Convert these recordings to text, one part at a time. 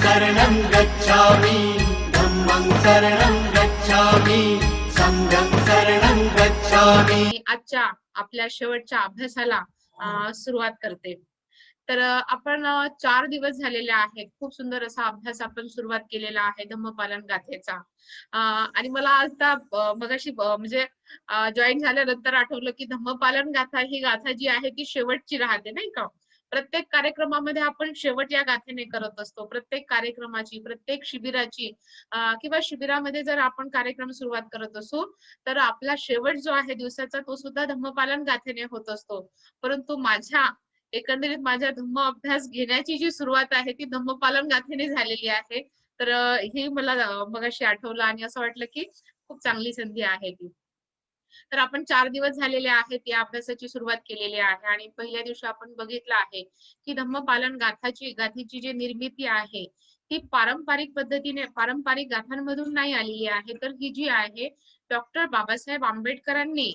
शरणं गच्छामि धम्मं शरणं गच्छामि संघं शरणं गच्छामि। आजच्या आपल्या शेवटच्या अभ्यासाला सुरुवात करते। तर आपण 4 दिवस झालेले आहेत, खूप सुंदर असा अभ्यास आपण सुरुवात केलेला आहे धम्मपालन गाथेचा। आणि मला आता मगाशी म्हणजे जॉईन झाल्यानंतर आठवलं की धम्मपालन गाथा ही गाथा जी आहे ती शेवटची राहते नाही का? प्रत्येक कार्यक्रमामध्ये आपण शेवट या गाथेने करत असतो। प्रत्येक कार्यक्रमाची, प्रत्येक शिबिराची किंवा शिबिरामध्ये जर आपण कार्यक्रम सुरुवात करत असू, तर आपला शेवट जो आहे दिवसाचा तो सुद्धा धम्मपालन गाथेने होत असतो। परंतु एकंदरीत माझ्या धम्म अभ्यास घेण्याची जी सुरुवात आहे ती धम्मपालन गाथेने झालेली आहे। तर हे मला मगाशी आठवलं आणि असं वाटलं की खूप चांगली संधी आहे ती। तर आपण 4 दिवस झालेले आहेत या अभ्यासाची सुरुवात केलेली आहे आणि पहिल्या दिवशी आपण बघितलं आहे की धम्मपालन गाथेची जी निर्मिती आहे ती पारंपरिक पद्धतीने पारंपरिक गाथांमधून नाही आलेली आहे, तर ही जी आहे डॉक्टर बाबासाहेब आंबेडकरांनी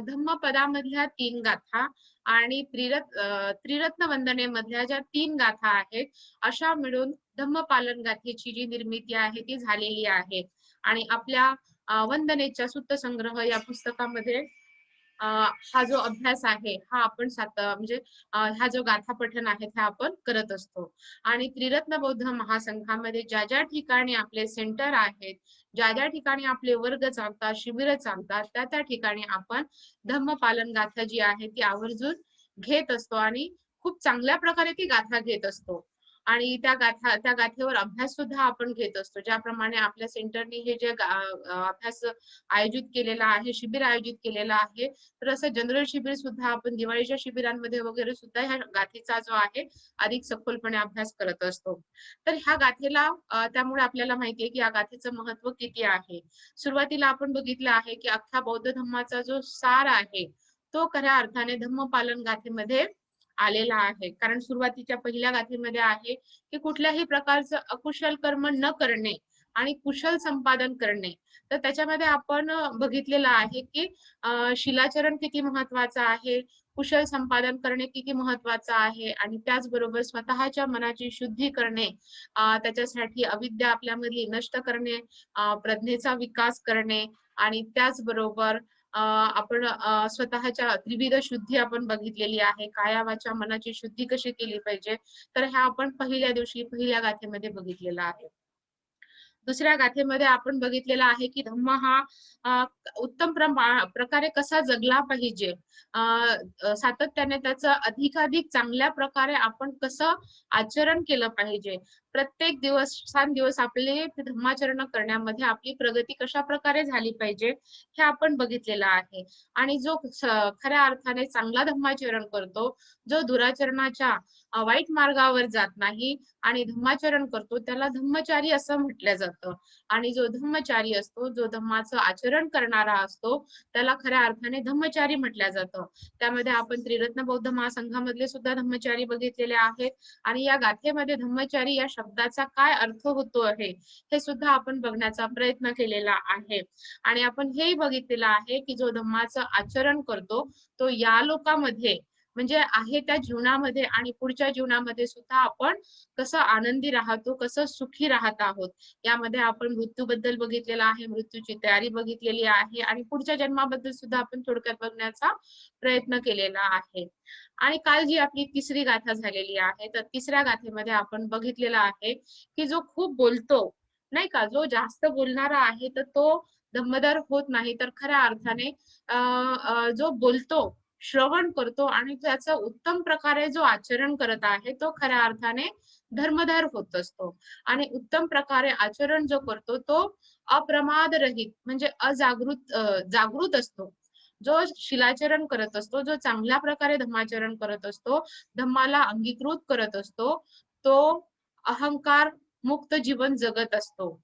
धम्मपदामधल्या 3 गाथा आणि त्रिरत्न वंदनेमधल्या ज्या 3 गाथा आहेत अशा मिळून धम्मपालन गाथेची जी निर्मिती आहे ती झालेली आहे। आणि आपल्या वंदनेच्या सूत्रसंग्रह या पुस्तकामध्ये हा जो अभ्यास आहे हा आपण म्हणजे हा जो गाथा पठण आहे ते आपण करत असतो। आणि त्रिरत्न बौद्ध महासंघामध्ये ज्या ज्या ठिकाणी आपले सेंटर आहेत, ज्या ज्या ठिकाणी आपले वर्ग चालतात, शिबिर चालतात, त्या त्या ठिकाणी आपण धम्मपालन गाथा जी आहे ती आवर्जून घेत असतो आणि खूप चांगल्या प्रकारे ती गाथा घेत असतो। आणि त्या गाथेवर अभ्यास सुद्धा आपण घेत असतो। ज्याप्रमाणे आपल्या सेंटरने हे जे अभ्यास आयोजित केलेला आहे, शिबिर आयोजित केलेला आहे, तर असं जनरल शिबिर सुद्धा आपण दिवाळीच्या शिबिरांमध्ये वगैरे सुद्धा ह्या गाथेचा जो आहे अधिक सखोलपणे अभ्यास करत असतो। तर ह्या गाथेला त्यामुळे आपल्याला माहितीये की या गाथेचं महत्व किती आहे। सुरुवातीला आपण बघितलं आहे की अख्ख्या बौद्ध धर्माचा जो सार आहे तो खऱ्या अर्थाने धम्मपालन गाथेमध्ये आलेला आहे। कारण सुरुवातीच्या पहिल्या गाथेमध्ये आहे की कुठल्याही प्रकारचं अकुशल कर्म न करणे आणि कुशल संपादन करणे। तर त्याच्यामध्ये आपण बघितलेलं आहे की शिलाचरण किती महत्वाचं आहे, कुशल संपादन करणे किती महत्वाचं आहे आणि त्याचबरोबर स्वतःच्या मनाची शुद्धी करणे, त्याच्यासाठी अविद्या आपल्यामधली नष्ट करणे, प्रज्ञेचा विकास करणे आणि त्याचबरोबर आपण स्वतःच्या त्रिविध शुद्धी आपण बघितलेली आहे। काया वाचा मनाची शुद्धी कशी केली पाहिजे, तर ह्या आपण पहिल्या दिवशी पहिल्या गाथेमध्ये बघितलेला आहे। दुसऱ्या गाथेमध्ये आपण बघितलेला आहे की धम्म हा उत्तम प्रकारे कसा जगला पाहिजे, सातत्याने त्याचं अधिकाधिक चांगल्या प्रकारे आपण कसं आचरण केलं पाहिजे, प्रत्येक दिवस आपले धम्माचरण करण्यामध्ये आपली प्रगती कशा प्रकारे झाली पाहिजे हे आपण बघितलेलं आहे। आणि जो खऱ्या अर्थाने चांगला धम्माचरण करतो, जो दुराचरणाच्या वाईट मार्गावर जात नाही आणि धम्माचरण करतो त्याला धम्मचारी असं म्हटलं जातं। आणि जो धम्मचारी असतो, जो धम्माचं आचरण करणारा असतो त्याला खऱ्या अर्थाने धम्मचारी म्हटलं जातं। त्यामध्ये आपण त्रिरत्न बौद्ध महासंघामधले सुद्धा धम्मचारी बघितलेले आहेत आणि या गाथेमध्ये धम्मचारी या शब्दाचा काय अर्थ होतो आहे हे सुद्धा आपण बघण्याचा प्रयत्न केलेला आहे। आणि आपण हेही बघितलेलं आहे की जो धम्माचं आचरण करतो तो या लोकामध्ये म्हणजे आहे त्या जीवनामध्ये आणि पुढच्या जीवनामध्ये सुद्धा आपण कसं आनंदी राहतो, कसं सुखी राहत आहोत, यामध्ये आपण मृत्यूबद्दल बघितलेलं आहे, मृत्यूची तयारी बघितलेली आहे आणि पुढच्या जन्माबद्दल सुद्धा आपण थोडक्यात बघण्याचा प्रयत्न केलेला आहे। आणि काल जी आपली तिसरी गाथा झालेली आहे, तर तिसऱ्या गाथेमध्ये आपण बघितलेलं आहे की जो खूप बोलतो नाही का, जो जास्त बोलणारा आहे तर तो धम्मदार होत नाही, तर खऱ्या अर्थाने जो बोलतो, श्रवण करतो आणि त्याचं उत्तम प्रकारे जो आचरण करत आहे तो खऱ्या अर्थाने धर्मधार होत असतो। आणि उत्तम प्रकारे आचरण जो करतो तो अप्रमाद रहित म्हणजे जागृत असतो। जो शिलाचरण करत असतो, जो चांगल्या प्रकारे धम्माचरण करत असतो, धम्माला अंगीकृत करत असतो, तो अहंकार मुक्त जीवन जगत असतो,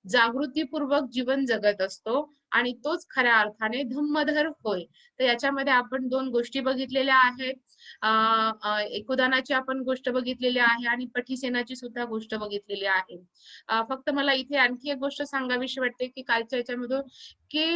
जागृतीपूर्वक जीवन जगत असतो आणि तोच खऱ्या अर्थाने धम्मधर होय। तर याच्यामध्ये आपण 2 गोष्टी बघितलेल्या आहेत। एकुदानाची आपण गोष्ट बघितलेली आहे आणि पठीसेनाची सुद्धा गोष्ट बघितलेली आहे। फक्त मला इथे आणखी एक गोष्ट सांगावीशी वाटते की कालच्या याच्यामधून की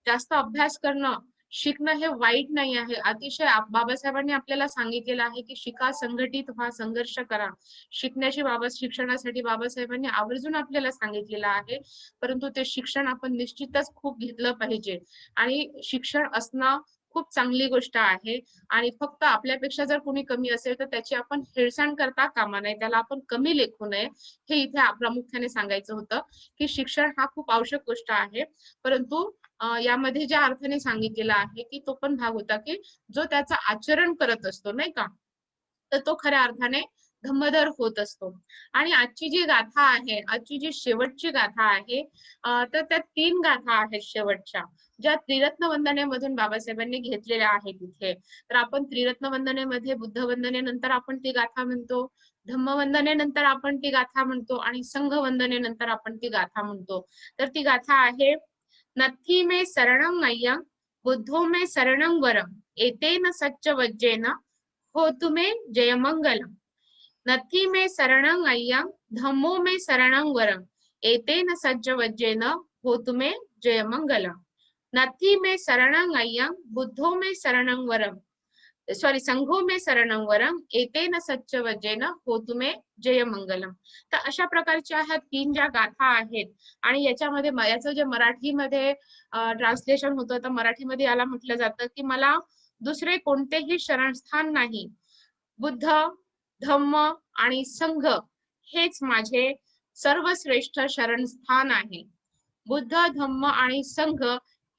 जास्त अभ्यास करणं शिकणं हे वाईट नाही आहे. अतिशय बाबासाहेबांनी आपल्याला सांगितलेलं आहे की शिका, संघटित व्हा, संघर्ष करा. शिक्षणासाठी बाबासाहेबांनी आवर्जून आपल्याला सांगितलेलं आहे. परंतु ते शिक्षण आपण निश्चितच खूप घेतलं पाहिजे आणि शिक्षण असणं खूप चांगली गोष्ट आहे आणि फक्त आपल्यापेक्षा जर कोणी कमी असेल तर त्याची आपण हेळसांड करता कामा नये, त्याला आपण कमी लेखू नये. हे इथे प्रामुख्याने सांगायचं होतं की शिक्षण हा खूप आवश्यक गोष्ट आहे. परंतु यामध्ये ज्या अर्थाने सांगितलेला आहे की तो पण भाग होता की जो त्याचं आचरण करत असतो नाही का, तर तो खऱ्या अर्थाने धम्मधर होत असतो. आणि आजची जी गाथा आहे, आजची जी शेवटची गाथा आहे, तर त्या 3 गाथा आहेत शेवटच्या, ज्या त्रिरत्न वंदनेमधून बाबासाहेबांनी घेतलेल्या आहेत तिथे. तर आपण त्रिरत्न वंदनेमध्ये बुद्ध वंदनेनंतर आपण ती गाथा म्हणतो, धम्म वंदनेनंतर आपण ती गाथा म्हणतो आणि संघ वंदनेनंतर आपण ती गाथा म्हणतो. तर ती गाथा आहे, नथी मे शरणं अय्यं बुद्धो मे शरणं वरं एतेन सच्च वज्जेन होतु मे जयमंगलम्. नथी मे शरणं अय्यं धम्मो मे शरणं वरं एतेन सच्च वज्जेन होतु मे जयमंगलम्. नथी मे शरणं अय्यं बुद्धो मे शरणं वरं संघो मे शरणं वरं एतेन सच्च वज्जेन होतु मे जयमंगलम्. तर अशा प्रकारच्या ह्या 3 ज्या गाथा आहेत आणि याच्यामध्ये याचं जे मराठीमध्ये ट्रान्सलेशन होतं, तर मराठीमध्ये याला म्हटलं जातं की मला दुसरे कोणतेही शरणस्थान नाही, बुद्ध, धम्म आणि संघ हेच माझे सर्वश्रेष्ठ शरणस्थान आहे. बुद्ध, धम्म आणि संघ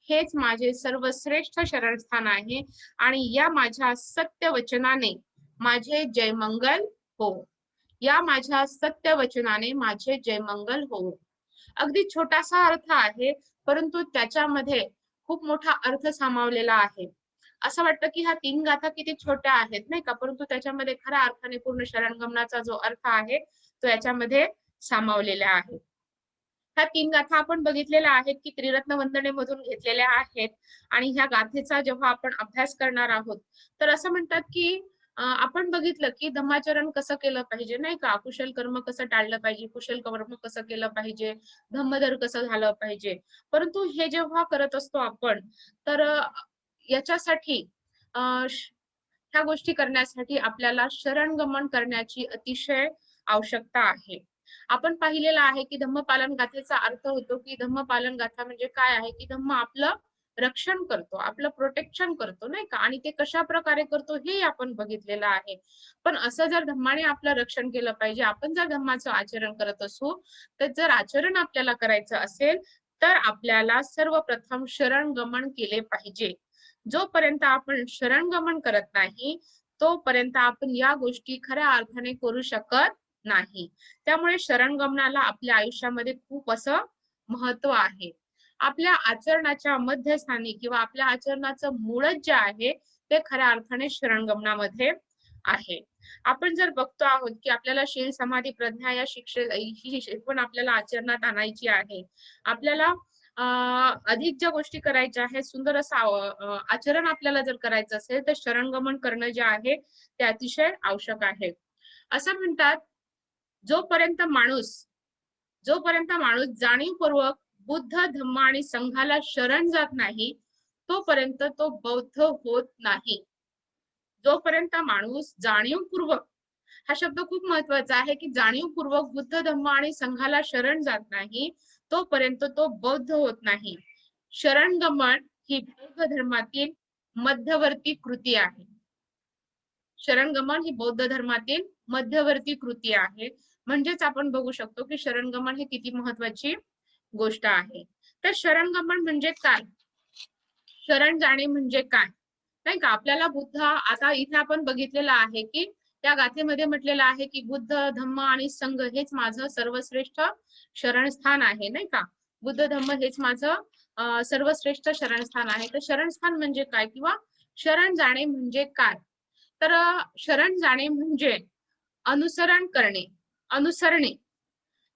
हेच माझे सर्वश्रेष्ठ शरणस्थान आहे आणि या माझ्या सत्य वचनाने माझे जयमंगल हो. या माझ्या सत्य वचनाने माझे जयमंगल हो. अगदी छोटासा अर्थ आहे, परंतु त्याच्यामध्ये खूप मोठा अर्थ सामावलेला आहे. असं वाटतं की ह्या 3 गाथा किती छोट्या आहेत नाही का, परंतु त्याच्यामध्ये खऱ्या अर्थाने पूर्ण शरणगमनाचा जो अर्थ आहे तो याच्यामध्ये सामावलेला आहे. ह्या 3 गाथा आपण बघितलेल्या आहेत की त्रिरत्न वंदनेमधून घेतलेल्या आहेत आणि ह्या गाथेचा जेव्हा आपण अभ्यास करणार आहोत तर असं म्हणतात की आपण बघितलं की धम्माचरण कसं केलं पाहिजे नाही का, कुशल कर्म कसं टाळलं पाहिजे, कुशल कर्म कसं केलं पाहिजे, धम्मधर कसं झालं पाहिजे. परंतु हे जेव्हा करत असतो आपण तर याच्यासाठी ह्या गोष्टी करण्यासाठी आपल्याला शरणगमन करण्याची अतिशय आवश्यकता आहे. आपण पाहिलेलं आहे की धम्मपालन गाथेचा अर्थ होतो की धम्मपालन गाथा म्हणजे काय आहे की धम्म आपलं रक्षण करतो, आपलं प्रोटेक्शन करतो नाही का, आणि ते कशा प्रकारे करतो हे आपण बघितलेलं आहे. पण असं जर धम्माने आपलं रक्षण केलं पाहिजे, आपण जर धम्माचं आचरण करत असू, तर जर आचरण आपल्याला करायचं असेल तर आपल्याला सर्वप्रथम शरणगमन केले पाहिजे. जोपर्यंत आपण शरणगमन करत नाही तोपर्यंत आपण या गोष्टी खऱ्या अर्थाने करू शकत नाही. त्यामुळे शरणगमनाला आपल्या आयुष्यामध्ये खूप असं महत्व आहे. आपल्या आचरणाच्या मध्यस्थानी किंवा आपल्या आचरणाचं मूळच जे आहे ते खऱ्या अर्थाने शरणगमनामध्ये आहे. आपण जर बघतो आहोत की आपल्याला शील समाधी प्रज्ञा या ही शिकवण आपल्याला आचरणात आणायची आहे. आपल्याला अधिक ज्या गोष्टी करायच्या आहेत, सुंदर असं आचरण आपल्याला जर करायचं असेल तर शरणगमन करणं जे आहे ते अतिशय आवश्यक आहे. असं म्हणतात, जोपर्यंत माणूस जाणीवपूर्वक बुद्ध, धम्म आणि संघाला शरण जात नाही तोपर्यंत तो बौद्ध होत नाही. जोपर्यंत माणूस जाणीवपूर्वक, हा शब्द खूप महत्वाचा आहे की जाणीवपूर्वक बुद्ध, धम्म आणि संघाला शरण जात नाही तोपर्यंत तो बौद्ध होत नाही. शरणगमन ही बौद्ध धर्मातील मध्यवर्ती कृती आहे. शरणगमन ही बौद्ध धर्मातील मध्यवर्ती कृती आहे. म्हणजेच आपण बघू शकतो की शरणगमन ही किती महत्वाची गोष्ट आहे. तर शरणगमन म्हणजे काय, शरण जाणे म्हणजे काय नाही का. आपल्याला बुद्ध, आता इथे आपण बघितलेलं आहे की त्या गाथेमध्ये म्हटलेलं आहे की बुद्ध, धम्म आणि संघ हेच माझं सर्वश्रेष्ठ शरणस्थान आहे नाही का. बुद्ध, धम्म हेच माझं सर्वश्रेष्ठ शरणस्थान आहे. तर शरणस्थान म्हणजे काय किंवा शरण जाणे म्हणजे काय, तर शरण जाणे म्हणजे अनुसरण करणे, अनुसरणे.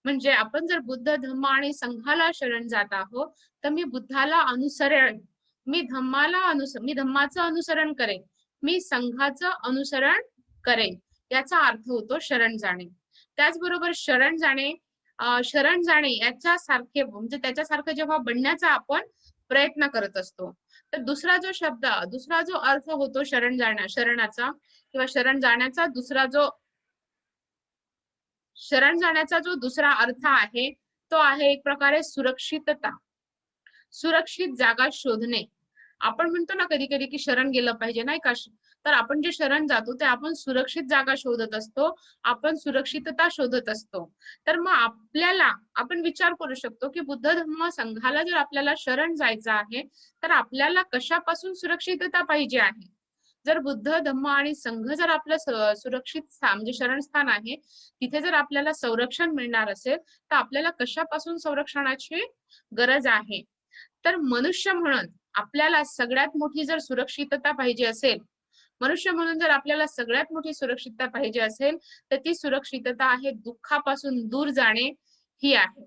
म्हणजे आपण जर बुद्ध, धम्म आणि संघाला शरण जात आहोत तर मी बुद्धाला अनुसरण, मी धम्माचं अनुसरण करेन, मी संघाचं अनुसरण करेन, याचा अर्थ होतो शरण जाणे. त्याचबरोबर शरण जाणे याच्यासारखे म्हणजे त्याच्यासारखं जेव्हा बनण्याचा आपण प्रयत्न करत असतो तर दुसरा जो अर्थ होतो शरणाचा किंवा शरण जाण्याचा जो दुसरा अर्थ आहे तो आहे एक प्रकारे सुरक्षितता, सुरक्षित जागा शोधणे. आपण म्हणतो ना कधी कधी की शरण गेलं पाहिजे नाही का. तर आपण जे शरण जातो ते आपण सुरक्षित जागा शोधत असतो, आपण सुरक्षितता शोधत असतो. तर मग आपण विचार करू शकतो की बुद्ध धम्म संघाला जर आपल्याला शरण जायचं आहे तर आपल्याला कशापासून सुरक्षितता पाहिजे आहे. जर बुद्ध धम्म आणि संघ जर आपलं सुरक्षित स्थान म्हणजे शरणस्थान आहे, तिथे जर आपल्याला संरक्षण मिळणार असेल तर आपल्याला कशापासून संरक्षणाची गरज आहे. तर मनुष्य म्हणून आपल्याला सगळ्यात मोठी जर सुरक्षितता पाहिजे असेल, मनुष्य म्हणून जर आपल्याला सगळ्यात मोठी सुरक्षितता पाहिजे असेल तर ती सुरक्षितता आहे दुःखापासून दूर जाणे ही आहे.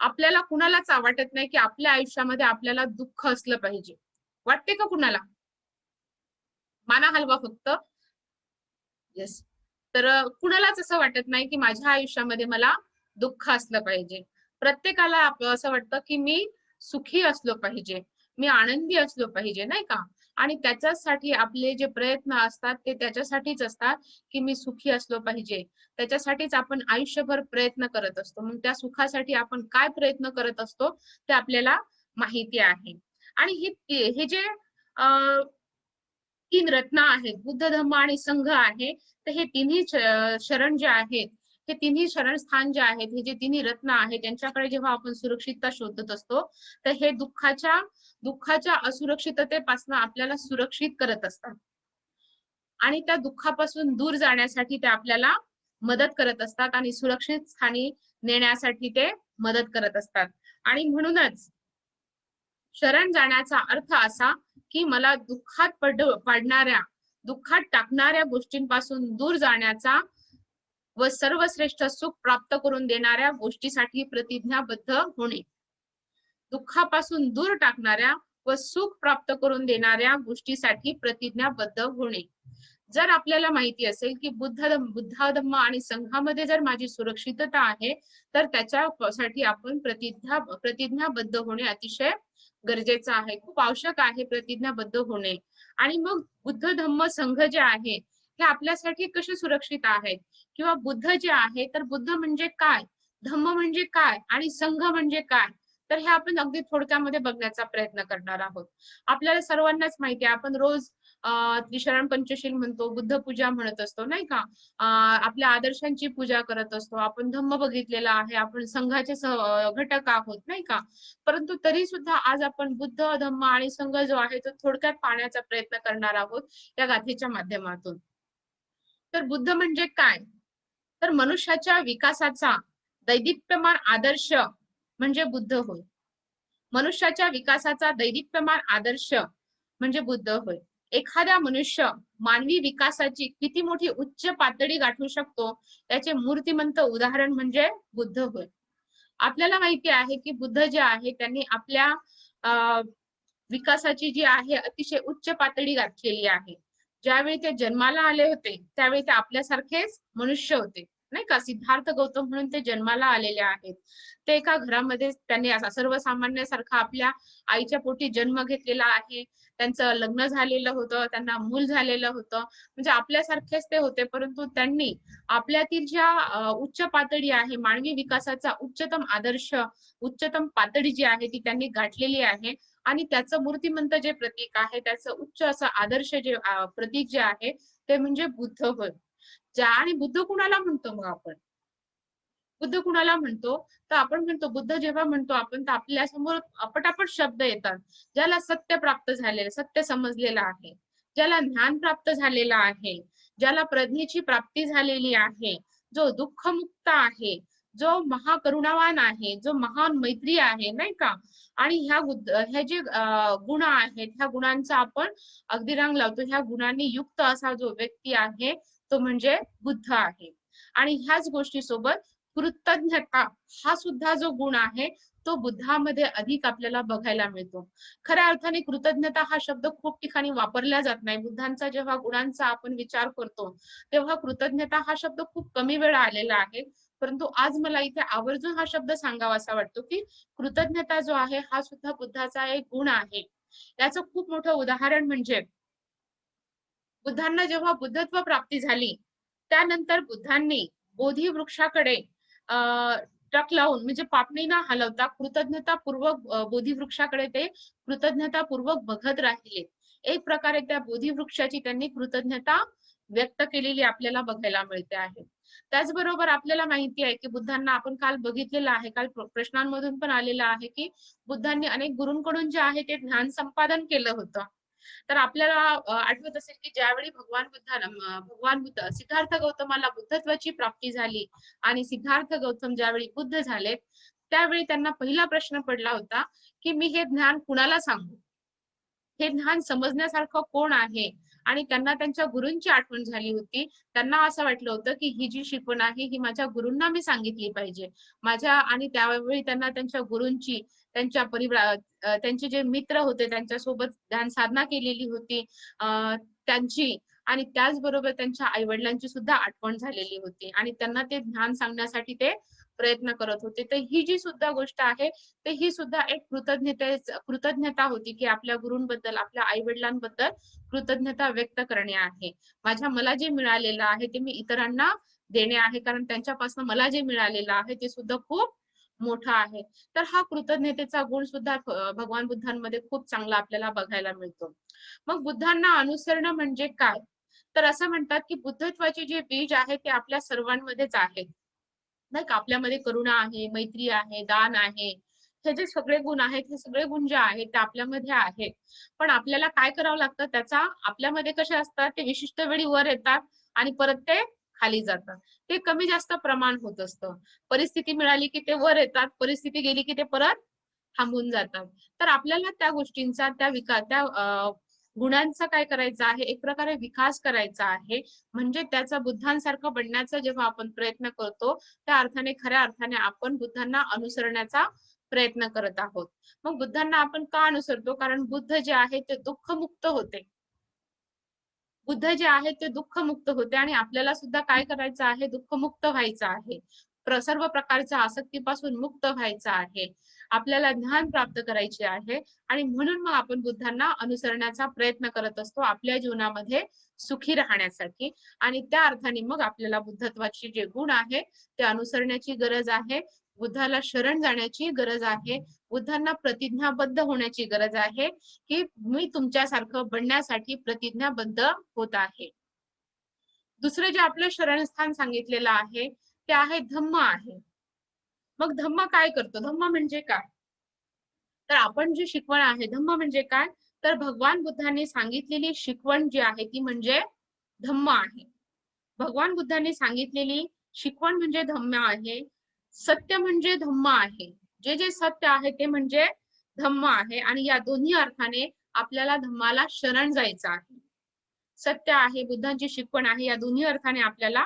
आपल्याला कुणालाच वाटत नाही की आपल्या आयुष्यामध्ये आपल्याला दुःख असलं पाहिजे. वाटते का कुणाला? माना हलवा फक्त. येस. तर कुणालाच असं वाटत नाही की माझ्या आयुष्यामध्ये मला दुःख असलं पाहिजे. प्रत्येकाला असं वाटतं की मी सुखी असलो पाहिजे, मी आनंदी असलो पाहिजे नाही का. आणि त्याच्यासाठी आपले जे प्रयत्न असतात ते त्याच्यासाठीच असतात की मी सुखी असलो पाहिजे. त्याच्यासाठीच आपण आयुष्यभर प्रयत्न करत असतो. मग त्या सुखासाठी आपण काय प्रयत्न करत असतो ते आपल्याला माहिती आहे. आणि हे जे तीन रत्न आहेत, बुद्ध धम्म आणि संघ आहे. तर हे तिन्ही शरण जे आहेत, हे तिन्ही शरण स्थान जे आहेत, हे जे तिन्ही रत्न आहेत त्यांच्याकडे जेव्हा आपण सुरक्षितता शोधत असतो तर हे दुःखाच्या असुरक्षिततेपासून आपल्याला सुरक्षित करत असतात. आणि त्या दुःखापासून दूर जाण्यासाठी ते आपल्याला मदत करत असतात आणि सुरक्षित स्थानी नेण्यासाठी ते मदत करत असतात. आणि म्हणूनच शरण जाण्याचा अर्थ असा की मला दुःखात टाकणाऱ्या गोष्टींपासून दूर जाण्याचा व सर्वश्रेष्ठ सुख प्राप्त करून देणाऱ्या गोष्टीसाठी प्रतिज्ञाबद्ध होणे. दुःखापासून दूर टाकणाऱ्या व सुख प्राप्त करून देणाऱ्या गोष्टीसाठी प्रतिज्ञाबद्ध होणे. जर आपल्याला माहिती असेल की बुद्ध धम्म आणि संघामध्ये जर माझी सुरक्षितता आहे तर त्याच्यासाठी आपण प्रतिज्ञाबद्ध होणे अतिशय गरजेचं आहे, खूप आवश्यक आहे प्रतिज्ञाबद्ध होणे. आणि मग बुद्ध धम्म संघ जे आहे हे आपल्यासाठी कसे सुरक्षित आहेत किंवा बुद्ध जे आहे तर बुद्ध म्हणजे काय, धम्म म्हणजे काय आणि संघ म्हणजे काय, तर हे आपण अगदी थोडक्यामध्ये बघण्याचा प्रयत्न करणार आहोत. आपल्याला सर्वांनाच माहिती आहे, आपण रोज त्रिशरण पंचशील म्हणतो, बुद्ध पूजा म्हणत असतो नाही का. आपल्या आदर्शांची पूजा करत असतो, आपण धम्म बघितलेला आहे, आपण संघाचे घटक आहोत नाही का. परंतु तरी सुद्धा आज आपण बुद्ध धम्म आणि संघ जो आहे तो थोडक्यात पाहण्याचा प्रयत्न करणार आहोत या गाथेच्या माध्यमातून. तर बुद्ध म्हणजे काय, तर मनुष्याच्या विकासाचा दैदिप्यमान आदर्श म्हणजे बुद्ध होय. मनुष्याच्या विकासाचा दैदिप्यमान आदर्श म्हणजे बुद्ध होय. एखाद्या मनुष्य मानवी विकासाची किती मोठी उच्च पातळी गाठू शकतो त्याचे मूर्तिमंत उदाहरण म्हणजे बुद्ध होय. आपल्याला माहिती आहे की बुद्ध जे आहे त्यांनी आपल्या विकासाची जी आहे अतिशय उच्च पातळी गाठलेली आहे. ज्यावेळी ते जन्माला आले होते त्यावेळी ते आपल्यासारखेच मनुष्य होते नाही का. सिद्धार्थ गौतम म्हणून ते जन्माला आलेले आहेत. ते एका घरामध्ये त्यांनी असा सर्वसामान्यासारखा आपल्या आईच्या पोटी जन्म घेतलेला आहे. त्यांचं लग्न झालेलं होतं, त्यांना मूल झालेलं होतं, म्हणजे आपल्यासारखेच ते होते. परंतु त्यांनी आपल्यातील ज्या उच्च पातळी आहे, मानवी विकासाचा उच्चतम आदर्श, उच्चतम पातळी जी आहे ती त्यांनी गाठलेली आहे. आणि त्याचं मूर्तिमंत जे प्रतीक आहे, त्याचं उच्च असं आदर्श जे प्रतीक जे आहे ते म्हणजे बुद्ध होय. आणि बुद्ध कुणाला म्हणतो मग आपण, बुद्ध कुणाला म्हणतो तर आपण म्हणतो बुद्ध जेव्हा म्हणतो आपण तर आपल्या समोर पटापट शब्द येतात. ज्याला सत्य प्राप्त झालेलं, सत्य समजलेलं आहे, ज्याला ज्ञान प्राप्त झालेलं आहे, ज्याला प्रज्ञेची प्राप्ती झालेली आहे, जो दुःखमुक्त आहे, जो महाकरुणावान आहे, जो महान मैत्री आहे नाही का. आणि ह्या जे गुण आहेत ह्या गुणांचा आपण अगदी रंग लावतो. ह्या गुणांनी युक्त असा जो व्यक्ती आहे तो म्हणजे बुद्ध आहे. आणि ह्याच गोष्टी सोबत कृतज्ञता हा सुद्धा जो गुण आहे तो बुद्धामध्ये अधिक आपल्याला बघायला मिळतो. खऱ्या अर्थाने कृतज्ञता हा शब्द खूप ठिकाणी वापरला जात नाही. बुद्धांचा जेव्हा गुणांचा आपण विचार करतो तेव्हा कृतज्ञता हा शब्द खूप कमी वेळा आलेला आहे. परंतु आज मला इथे आवर्जून हा शब्द सांगावासा वाटतो की कृतज्ञता जो आहे हा सुद्धा बुद्धाचा एक गुण आहे. याचं खूप मोठं उदाहरण म्हणजे बुद्धांना जेव्हा बुद्धत्व प्राप्ती झाली, त्यानंतर बुद्धांनी बोधी वृक्षाकडे अ, टक लावून म्हणजे पापणी न हलवता कृतज्ञतापूर्वक बोधी वृक्षाकडे ते कृतज्ञतापूर्वक बघत राहिले. एक प्रकारे त्या बोधी वृक्षाची त्यांनी कृतज्ञता व्यक्त केलेली आपल्याला बघायला मिळते आहे. त्याचबरोबर आपल्याला माहिती आहे, की बुद्धांना आपण काल बघितलेलं आहे, काल प्रश्नांमधून पण आलेलं आहे, की बुद्धांनी अनेक गुरूंकडून जे आहे ते ज्ञान संपादन केलं होतं. तर आपल्याला आठवत असेल की ज्यावेळी भगवान बुद्ध सिद्धार्थ गौतमाला बुद्धत्वाची प्राप्ती झाली आणि सिद्धार्थ गौतम ज्यावेळी बुद्ध झाले, त्यावेळी त्यांना पहिला प्रश्न पडला होता, की मी हे ज्ञान कुणाला सांगू? हे ज्ञान समजण्यासारखं कोण आहे? आणि त्यांना त्यांच्या गुरूंची आठवण झाली होती. त्यांना असं वाटलं होतं, की ही जी शिकवण आहे, ही माझ्या गुरूंना मी सांगितली पाहिजे. आणि त्यावेळी त्यांना त्यांच्या गुरूंची, त्यांचे जे मित्र होते, त्यांच्यासोबत ध्यान साधना केलेली होती. त्यांची आणि त्याचबरोबर त्यांच्या आई-वडिलांची सुद्धा आठवण झालेली होती आणि त्यांना ते ज्ञान सांगण्यासाठी ते प्रयत्न करत होते. तर ही जी सुद्धा गोष्ट आहे, तर ही सुद्धा एक कृतज्ञता होती, की आपल्या गुरूंबद्दल, आपल्या आई-वडिलांबद्दल कृतज्ञता व्यक्त करणे आहे. मला जे मिळालेलं आहे, ते मी इतरांना देणे आहे. कारण त्यांच्यापासून मला जे मिळालेलं आहे, ते सुद्धा खूप मोठं आहे. तर हा कृतज्ञतेचा गुण सुद्धा भगवान बुद्धांमध्ये खूप चांगला आपल्याला बघायला मिळतो. मग बुद्धांना अनुसरणं म्हणजे काय? तर असं म्हणतात, की बुद्धत्वाचे जे बीज आहे, ते आपल्या सर्वांमध्येच आहे. नाही का? आपल्यामध्ये करुणा आहे, मैत्री आहे, दान आहे. हे जे सगळे गुण आहेत, हे सगळे गुण जे आहेत ते आपल्यामध्ये आहेत. पण आपल्याला काय करावं लागतं त्याचा आपल्यामध्ये कसे असतात ते विशिष्ट वेळी वर येतात आणि परत ते खाली जातात. ते कमी जास्त प्रमाण होत असतं. परिस्थिती मिळाली की ते वर येतात, परिस्थिती गेली की ते परत थांबून जातात. तर आपल्याला त्या गोष्टींचा गुणांचा काय करायचा आहे, एक प्रकारे विकास करायचा आहे. म्हणजे त्याचा बुद्धांसारखं बनण्याचा जेव्हा आपण प्रयत्न करतो, त्या अर्थाने खऱ्या अर्थाने आपण बुद्धांना अनुसरण्याचा प्रयत्न करत आहोत. मग बुद्धांना आपण का अनुसरतो? कारण बुद्ध जे आहे ते दुःखमुक्त होते. बुद्ध जे आहेत ते दुःखमुक्त होते आणि आपल्याला सुद्धा काय करायचं आहे? दुःखमुक्त व्हायचं आहे. सर्व प्रकारच्या आसक्तीपासून मुक्त व्हायचं आहे. आपल्याला ज्ञान प्राप्त करायचे आहे आणि म्हणून मग आपण बुद्धांना अनुसरण्याचा प्रयत्न करत असतो आपल्या जीवनामध्ये सुखी राहण्यासाठी आणि त्या अर्थाने मग आपल्याला बुद्धत्वाचे जे गुण आहे ते अनुसरण्याची गरज आहे. बुद्धाला शरण जाण्याची गरज आहे. बुद्धांना प्रतिज्ञाबद्ध होण्याची गरज आहे. की मी तुमच्यासारखं बनण्यासाठी प्रतिज्ञाबद्ध होत आहे. दुसरं जे आपलं शरणस्थान सांगितलेलं आहे, ते आहे धम्म आहे. मग धम्म काय करतो? धम्म म्हणजे काय? तर आपण जी शिकवण आहे, धम्म म्हणजे काय? तर भगवान बुद्धांनी सांगितलेली शिकवण जी आहे ती म्हणजे धम्म आहे. भगवान बुद्धांनी सांगितलेली शिकवण म्हणजे धम्म आहे. सत्य म्हणजे धम्म आहे. जे जे सत्य आहे ते म्हणजे धम्म आहे आणि या दोन्ही अर्थाने आपल्याला धम्माला शरण जायचं आहे. सत्य आहे, बुद्धांची शिकवण आहे, या दोन्ही अर्थाने आपल्याला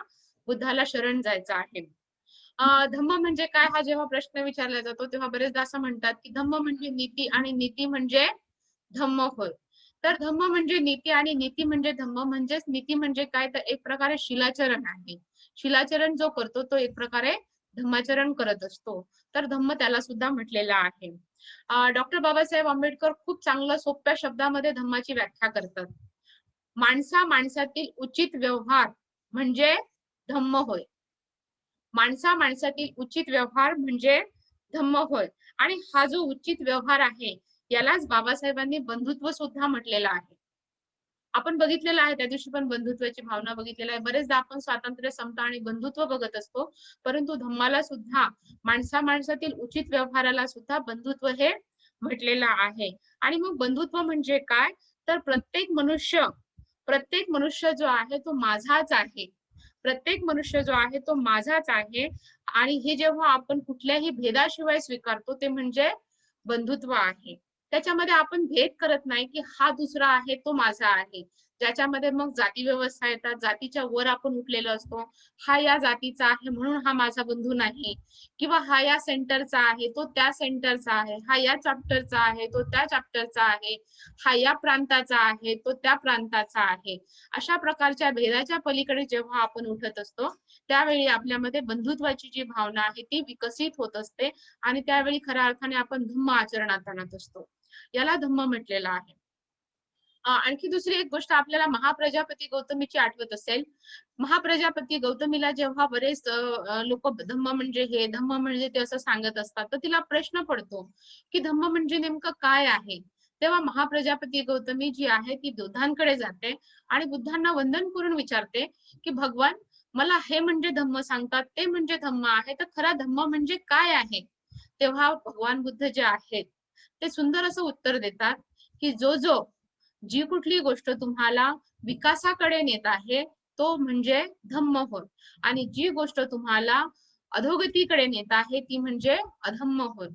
बुद्धाला शरण जायचं आहे. धम्म म्हणजे काय हा जेव्हा प्रश्न विचारला जातो तेव्हा बरेचदा असं म्हणतात की धम्म म्हणजे नीती आणि नीती म्हणजे धम्म होय. तर धम्म म्हणजे नीती आणि नीती म्हणजे धम्म म्हणजेच नीती म्हणजे काय तर एक प्रकारे शिलाचरण आहे. शिलाचरण जो करतो तो एक प्रकारे धम्माचरण करत असतो. तर धम्म त्याला सुद्धा म्हटलेला आहे. डॉक्टर बाबासाहेब आंबेडकर खूप चांगलं सोप्या शब्दामध्ये धम्माची व्याख्या करतात. माणसातील उचित व्यवहार म्हणजे धम्म होय. माणसातील उचित व्यवहार म्हणजे धम्म होय. आणि हा जो उचित व्यवहार आहे यालाच बाबासाहेबांनी बंधुत्व सुद्धा म्हटलेलं आहे. आपण बघितलेलं आहे त्या दिवशी पण बंधुत्वाची भावना बघितलेली आहे. बरेचदा आपण स्वातंत्र्य, समता आणि बंधुत्व बघत असतो. परंतु धम्माला सुद्धा माणसातील उचित व्यवहाराला सुद्धा बंधुत्व हे म्हटलेलं आहे. आणि मग बंधुत्व म्हणजे काय? तर प्रत्येक मनुष्य जो आहे तो माझाच आहे. प्रत्येक मनुष्य जो आहे तो माझाच आहे आणि हे जेव्हा आपण कुठल्याही भेदाशिवाय स्वीकारतो ते म्हणजे बंधुत्व आहे. त्याच्यामध्ये आपण भेद करत नाही की हा दुसरा आहे तो माझा आहे. ज्याच्यामध्ये मग जाती व्यवस्था येतात, जातीच्या वर आपण उठलेलो असतो. हा या जातीचा आहे म्हणून हा माझा बंधू नाही किंवा हा या सेंटरचा आहे तो त्या सेंटरचा आहे, हा या चॅप्टरचा आहे तो त्या चॅप्टरचा आहे, हा या प्रांताचा आहे तो त्या प्रांताचा आहे. अशा प्रकारच्या भेदाच्या पलीकडे जेव्हा आपण उठत असतो त्यावेळी आपल्यामध्ये बंधुत्वाची जी भावना आहे ती विकसित होत असते आणि त्यावेळी खऱ्या अर्थाने आपण धम्म आचरणात आणत असतो. याला धम्म म्हटलेलं आहे. आणखी दुसरी एक गोष्ट आपल्याला महाप्रजापती गौतमीची आठवत असेल. महाप्रजापती गौतमीला जेव्हा बरेच लोक धम्म म्हणजे हे, धम्म म्हणजे ते असं सांगत असतात, तर तिला प्रश्न पडतो की धम्म म्हणजे नेमकं काय आहे. तेव्हा महाप्रजापती गौतमी जी आहे ती बुद्धांकडे जाते आणि बुद्धांना वंदन करून विचारते की भगवान, मला हे म्हणजे धम्म सांगतात, ते म्हणजे धम्म आहे, तर खरा धम्म म्हणजे काय आहे. तेव्हा भगवान बुद्ध जे आहेत ते सुंदर असं उत्तर देतात की जो जी कुठली गोष्ट तुम्हाला विकासाकडे नेत आहे तो म्हणजे धम्म होय, आणि जी गोष्ट तुम्हाला अधोगतीकडे नेत आहे ती म्हणजे अधम्म होय.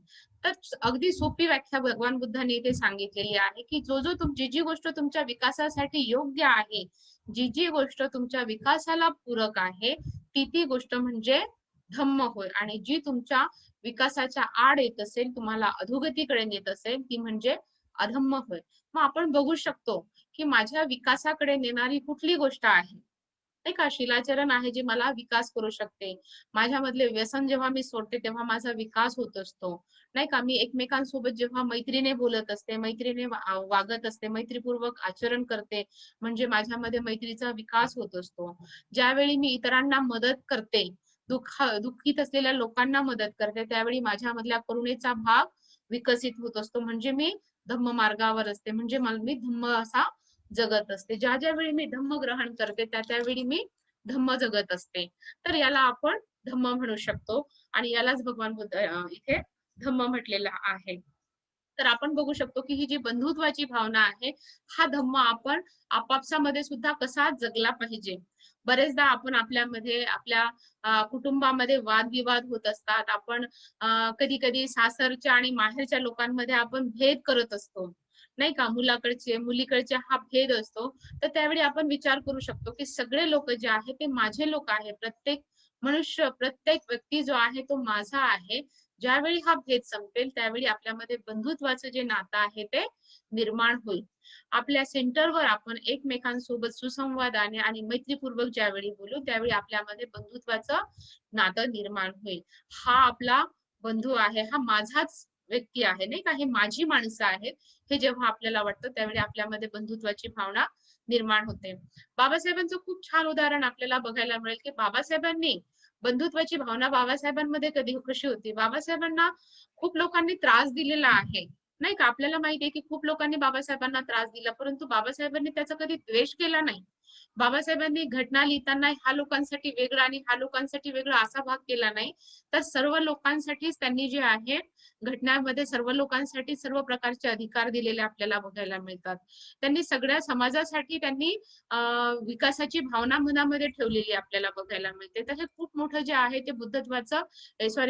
तर अगदी सोपी व्याख्या भगवान बुद्धांनी इथे सांगितलेली आहे की जी जी गोष्ट तुमच्या विकासासाठी योग्य आहे, जी जी गोष्ट तुमच्या विकासाला पूरक आहे, ती गोष्ट म्हणजे धम्म होय, आणि जी तुमच्या विकासाच्या आड येत असेल, तुम्हाला अधोगतीकडे नेत असेल, ती म्हणजे अधम्म होय. मग आपण बघू शकतो की माझ्या विकासाकडे नेणारी कुठली गोष्ट आहे, नाही का. शिलाचरण आहे जे मला विकास करू शकते. माझ्यामधले व्यसन जेव्हा मी सोडते तेव्हा माझा विकास होत असतो, नाही का. मी एकमेकांसोबत जेव्हा मैत्रीने बोलत असते, मैत्रीने वागत असते, मैत्रीपूर्वक आचरण करते, म्हणजे माझ्यामध्ये मैत्रीचा विकास होत असतो. ज्यावेळी मी इतरांना मदत करते, दुःखीत असलेल्या लोकांना मदत करते, त्यावेळी माझ्यामधल्या करुणेचा भाव विकसित होत असतो, म्हणजे मी धम्म मार्गावर असते, म्हणजे मी धम्म असा जगत असते. ज्या ज्या वेळी मी धम्म ग्रहण करते त्या त्यावेळी मी धम्म जगत असते. तर याला आपण धम्म म्हणू शकतो, आणि यालाच भगवान बुद्ध इथे धम्म म्हटलेला आहे. तर आपण बघू शकतो की ही जी बंधुत्वाची भावना आहे, हा धम्म आपण आपापसामध्ये सुद्धा कसा जगला पाहिजे. बरेचदा आपण आपल्यामध्ये आपल्या कुटुंबामध्ये वादविवाद होत असतात. आपण कधी कधी सासरच्या आणि माहेरच्या लोकांमध्ये आपण भेद करत असतो, नाही का. मुलीकडचे हा भेद असतो. तर त्यावेळी आपण विचार करू शकतो की सगळे लोक जे आहे ते माझे लोक आहे. प्रत्येक मनुष्य, प्रत्येक व्यक्ती जो आहे तो माझा आहे. ज्यावेळी हा भेद संपेल त्यावेळी आपल्यामध्ये बंधुत्वाचं जे नातं आहे ते निर्माण होईल. आपल्या सेंटरवर आपण एकमेकांसोबत सुसंवादाने आणि मैत्रीपूर्वक ज्यावेळी बोलू त्यावेळी आपल्यामध्ये बंधुत्वाचं नातं निर्माण होईल. हा आपला बंधू आहे, हा माझाच व्यक्ती आहे, नाही का. हे माझी माणसं आहेत, हे जेव्हा आपल्याला वाटतं त्यावेळी आपल्यामध्ये बंधुत्वाची भावना निर्माण होते. बाबासाहेबांचं खूप छान उदाहरण आपल्याला बघायला मिळेल की बाबासाहेबांनी बंधुत्वाची भावना बाबासाहेबांमध्ये कशी होती. बाबासाहेबांना खूप लोकांनी त्रास दिलेला आहे, नाही का. आपल्याला माहिती आहे की खूप लोकांनी बाबासाहेबांना त्रास दिला, परंतु बाबासाहेबांनी त्याचा कधी द्वेष केला नाही. बाबासाहेबांनी घटना लिहिताना ह्या लोकांसाठी वेगळं आणि ह्या लोकांसाठी वेगळं असा भाग केला नाही, तर सर्व लोकांसाठीच त्यांनी जे आहे घटनांमध्ये सर्व लोकांसाठी सर्व प्रकारचे अधिकार दिलेले आपल्याला बघायला मिळतात. त्यांनी सगळ्या समाजासाठी त्यांनी विकासाची भावना मनामध्ये ठेवलेली आपल्याला बघायला मिळते. तर हे खूप मोठं जे आहे ते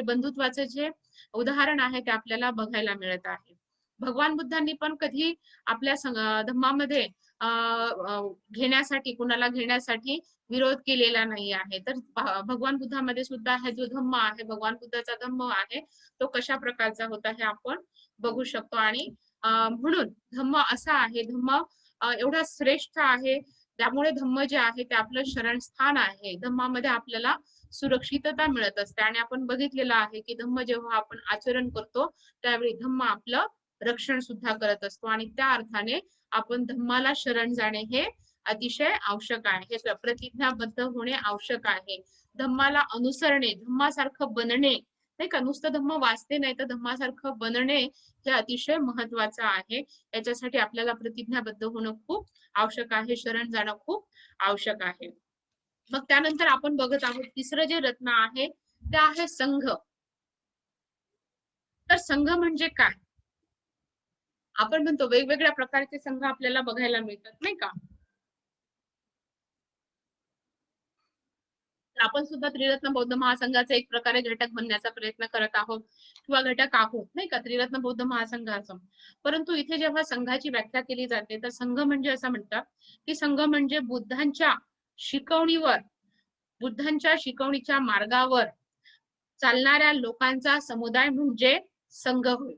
बंधुत्वाचं जे उदाहरण आहे ते आपल्याला बघायला मिळत आहे. भगवान बुद्धांनी पण कधी आपल्या धम्मामध्ये कुणाला घेण्यासाठी विरोध केलेला नाही आहे. तर भगवान बुद्धामध्ये सुद्धा हा जो धम्म आहे, भगवान बुद्धाचा धम्म आहे, तो कशा प्रकारचा होता हे आपण बघू शकतो. आणि म्हणून धम्म असा आहे, धम्म एवढा श्रेष्ठ आहे, त्यामुळे धम्म जे आहे ते आपलं शरणस्थान आहे. धम्मामध्ये आपल्याला सुरक्षितता मिळत असते, आणि आपण बघितलेलं आहे की धम्म जेव्हा आपण आचरण करतो त्यावेळी धम्म आपलं रक्षण सुद्धा करत असतो, आणि त्या अर्थाने आपण धम्माला शरण जाणे हे अतिशय आवश्यक आहे. हे प्रतिज्ञाबद्ध होणे आवश्यक आहे. धम्माला अनुसरणे, धम्मासारखं बनणे, नाही का. नुसतं धम्म वाचते नाही तर धम्मासारखं बनणे हे अतिशय महत्वाचं आहे. याच्यासाठी आपल्याला प्रतिज्ञाबद्ध होणं खूप आवश्यक आहे, शरण जाणं खूप आवश्यक आहे. मग त्यानंतर आपण बघत आहोत तिसरं जे रत्न आहे ते आहे संघ. तर संघ म्हणजे काय. आपण म्हणतो वेगवेगळ्या प्रकारचे संघ आपल्याला बघायला मिळतात, नाही का. तर आपण सुद्धा त्रिरत्न बौद्ध महासंघाचा एक प्रकारे घटक बनण्याचा प्रयत्न करत आहोत किंवा घटक आहोत, नाही का, त्रिरत्न बौद्ध महासंघाचा. परंतु इथे जेव्हा संघाची व्याख्या केली जाते तर संघ म्हणजे असं म्हणतात की संघ म्हणजे बुद्धांच्या शिकवणीच्या मार्गावर चालणाऱ्या लोकांचा समुदाय म्हणजे संघ होय.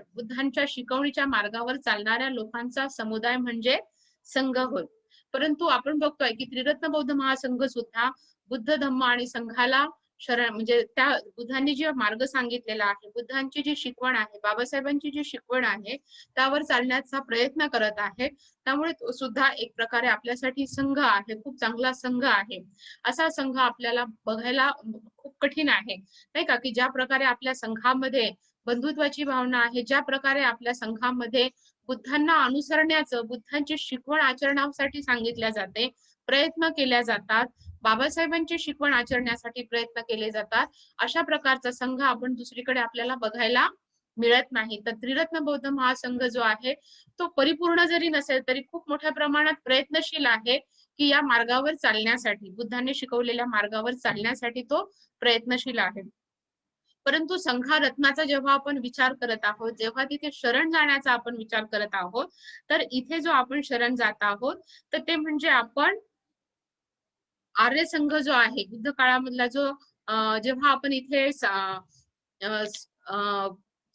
बुद्धांच्या शिकवणीच्या मार्गावर चालणाऱ्या लोकांचा समुदाय म्हणजे संघ होय. परंतु आपण बघतोय की त्रिरत्न बौद्ध महासंघ सुद्धा बुद्ध धम्म आणि संघाला शरण म्हणजे त्या बुद्धांनी जे मार्ग सांगितलेला आहे, बुद्धांची जी शिकवण आहे, बाबासाहेबांची जी शिकवण आहे, त्यावर चालण्याचा प्रयत्न करत आहे. त्यामुळे तो सुद्धा एक प्रकारे आपल्यासाठी संघ आहे, खूप चांगला संघ आहे. असा संघ आपल्याला बघायला खूप कठीण आहे, नाही का? की ज्या प्रकारे आपल्या संघामध्ये बंधुत्वाची भावना आहे, ज्या प्रकारे आपल्या संघामध्ये बुद्धांना अनुसरण्याचं, बुद्धांची शिकवण आचरणासाठी सांगितल्या जाते, प्रयत्न केल्या जातात, बाबासाहेबांची शिकवण आचरण्यासाठी प्रयत्न केले जातात. अशा प्रकारचा संघ आपण दुसरीकडे आपल्याला बघायला मिळत नाही. तर त्रिरत्न बौद्ध महासंघ जो आहे, तो परिपूर्ण जरी नसेल तरी खूप मोठ्या प्रमाणात प्रयत्नशील आहे, की या मार्गावर चालण्यासाठी, बुद्धांनी शिकवलेल्या मार्गावर चालण्यासाठी तो प्रयत्नशील आहे. परंतु संघारत्नाचा जेव्हा आपण विचार करत आहोत, जेव्हा तिथे शरण जाण्याचा आपण विचार करत आहोत, तर इथे जो आपण शरण जात आहोत, तर ते म्हणजे आपण आर्य संघ जो आहे, बुद्ध काळामधला जो जेव्हा आपण इथे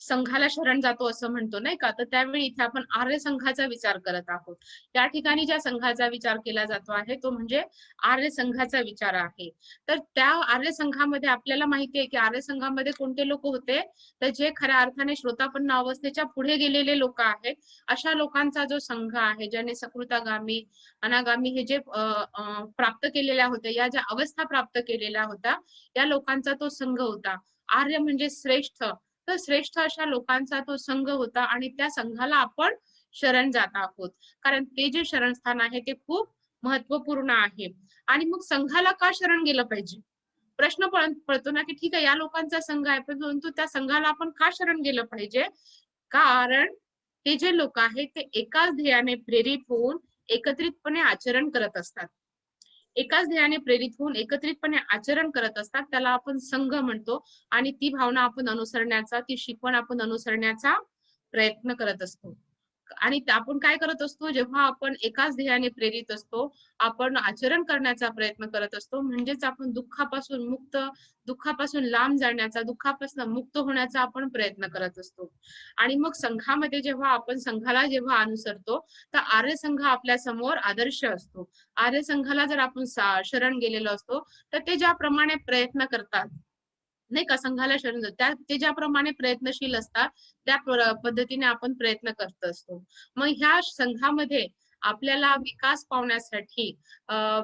संघाला शरण जातो असं म्हणतो, नाही का? तर त्यावेळी इथे आपण आर्य संघाचा विचार करत आहोत. या ठिकाणी ज्या संघाचा विचार केला जातो आहे, तो म्हणजे आर्य संघाचा विचार आहे. तर त्या आर्य संघामध्ये आपल्याला माहिती आहे, की आर्य संघामध्ये कोणते लोक होते, तर जे खऱ्या अर्थाने श्रोतापन्न अवस्थेच्या पुढे गेलेले लोक आहेत. अशा लोकांचा जो संघ आहे, ज्याने सकृतागामी, अनागामी हे जे प्राप्त केलेल्या होत्या, या ज्या अवस्था प्राप्त केलेल्या होत्या, या लोकांचा तो संघ होता. आर्य म्हणजे श्रेष्ठ, तर श्रेष्ठ अशा लोकांचा तो संघ होता आणि त्या संघाला आपण शरण जात आहोत. कारण ते जे शरणस्थान आहे ते खूप महत्वपूर्ण आहे. आणि मग संघाला का शरण गेलं पाहिजे? प्रश्न पडतो ना, की ठीक आहे, या लोकांचा संघ आहे, परंतु त्या संघाला आपण का शरण गेलं पाहिजे? कारण ते जे लोक आहेत ते एकाच ध्येयाने प्रेरित होऊन एकत्रितपणे आचरण करत असतात. एकाच ध्येयाने प्रेरित होऊन एकत्रितपणे आचरण करत असतात, त्याला आपण संघ म्हणतो. आणि ती भावना आपण अनुसरण्याचा, ती शिकवण आपण अनुसरण्याचा प्रयत्न करत असतो. आणि आपण काय करत असतो, जेव्हा आपण एकाच ध्येयाने प्रेरित असतो, आपण आचरण करण्याचा प्रयत्न करत असतो, म्हणजेच आपण दुःखापासून मुक्त, दुःखापासून लांब जाण्याचा, दुःखापासून मुक्त होण्याचा आपण प्रयत्न करत असतो. आणि मग संघामध्ये जेव्हा आपण संघाला जेव्हा अनुसरतो, तर आर्य संघ आपल्या समोर आदर्श असतो. आर्य संघाला जर आपण शरण गेलेलो असतो, तर ते ज्याप्रमाणे प्रयत्न करतात, नाही का, संघाला शरण त्या ते ज्याप्रमाणे प्रयत्नशील असतात, त्या पद्धतीने आपण प्रयत्न करत असतो. मग ह्या संघामध्ये आपल्याला विकास पावण्यासाठी,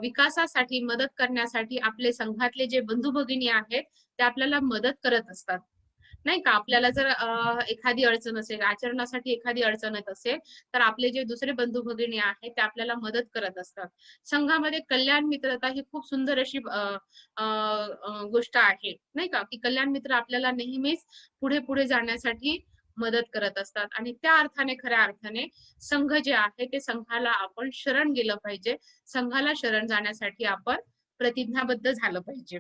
विकासासाठी मदत करण्यासाठी आपले संघातले जे बंधू भगिनी आहेत, ते आपल्याला मदत करत असतात. नाही का? आपल्याला जर एखादी अडचण असेल, आचरणासाठी एखादी अडचण येत असेल, तर आपले जे दुसरे बंधू भगिनी आहेत, ते आपल्याला मदत करत असतात. संघामध्ये कल्याण मित्रता ही खूप सुंदर अशी गोष्ट आहे, नाही का? की कल्याण मित्र आपल्याला नेहमीच पुढे जाण्यासाठी मदत करत असतात. आणि त्या अर्थाने, खऱ्या अर्थाने संघ जे आहे, ते संघाला आपण शरण गेलं पाहिजे. संघाला शरण जाण्यासाठी आपण प्रतिज्ञाबद्ध झालं पाहिजे.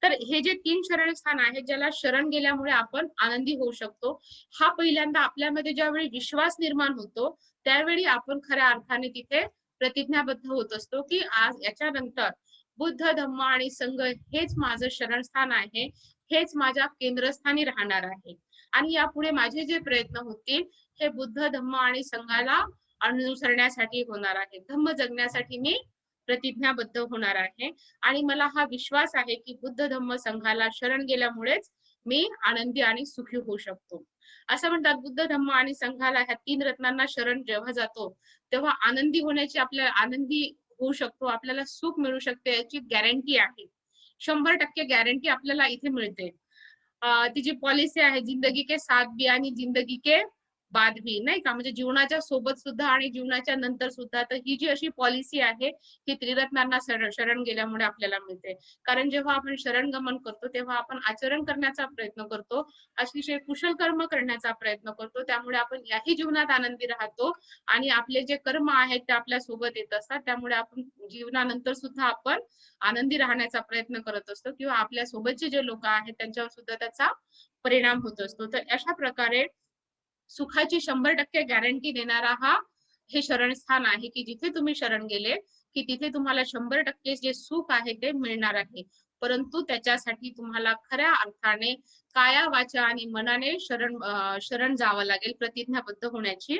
तर हे जे 3 शरणस्थान आहेत, ज्याला शरण गेल्यामुळे आपण आनंदी होऊ शकतो. हा पहिल्यांदा आपल्यामध्ये ज्यावेळी विश्वास निर्माण होतो, त्यावेळी आपण खऱ्या अर्थाने तिथे प्रतिज्ञाबद्ध होत असतो, की आज याच्यानंतर बुद्ध, धम्म आणि संघ हेच माझं शरणस्थान आहे, हेच माझ्या केंद्रस्थानी राहणार आहे. आणि यापुढे माझे जे प्रयत्न होतील, हे बुद्ध, धम्म आणि संघाला अनुसरण्यासाठी होणार आहे. धम्म जगण्यासाठी मी प्रतिज्ञाबद्ध होणार आहे. आणि मला हा विश्वास आहे, की बुद्ध, धम्म, संघाला शरण गेल्यामुळेच मी आनंदी आणि सुखी होऊ शकतो. असं म्हणतात, बुद्ध, धम्म आणि संघाला, ह्या 3 रत्नांना शरण जेव्हा जातो, तेव्हा आनंदी होण्याची, आपल्याला आनंदी होऊ शकतो, आपल्याला सुख मिळू शकते, याची गॅरंटी आहे. 100% गॅरंटी आपल्याला इथे मिळते. ती जी पॉलिसी आहे, जिंदगी के साथ भी आणि जिंदगी के बाद भी, नाही का? म्हणजे जीवनाच्या सोबत सुद्धा आणि जीवनाच्या नंतर सुद्धा. तर ही जी अशी पॉलिसी आहे, ही त्रिरत्नांना शरण गेल्यामुळे आपल्याला मिळते. कारण जेव्हा आपण शरणगमन करतो, तेव्हा आपण आचरण करण्याचा प्रयत्न करतो, अतिशय कुशल कर्म करण्याचा प्रयत्न करतो. त्यामुळे आपण याही जीवनात आनंदी राहतो आणि आपले जे कर्म आहेत ते आपल्या सोबत येत असतात. त्यामुळे आपण जीवनानंतर सुद्धा आपण आनंदी राहण्याचा प्रयत्न करत असतो, किंवा आपल्या सोबतचे जे लोक आहेत त्यांच्यावर सुद्धा त्याचा परिणाम होत असतो. तर अशा प्रकारे सुखाची 100% गॅरंटी देणारा हा हे शरणस्थान आहे, की जिथे तुम्ही शरण गेले, की तिथे तुम्हाला 100% जे सुख आहे ते मिळणार आहे. परंतु त्याच्यासाठी तुम्हाला खऱ्या अर्थाने काया, वाचा आणि मनाने शरण जावं लागेल, प्रतिज्ञाबद्ध होण्याची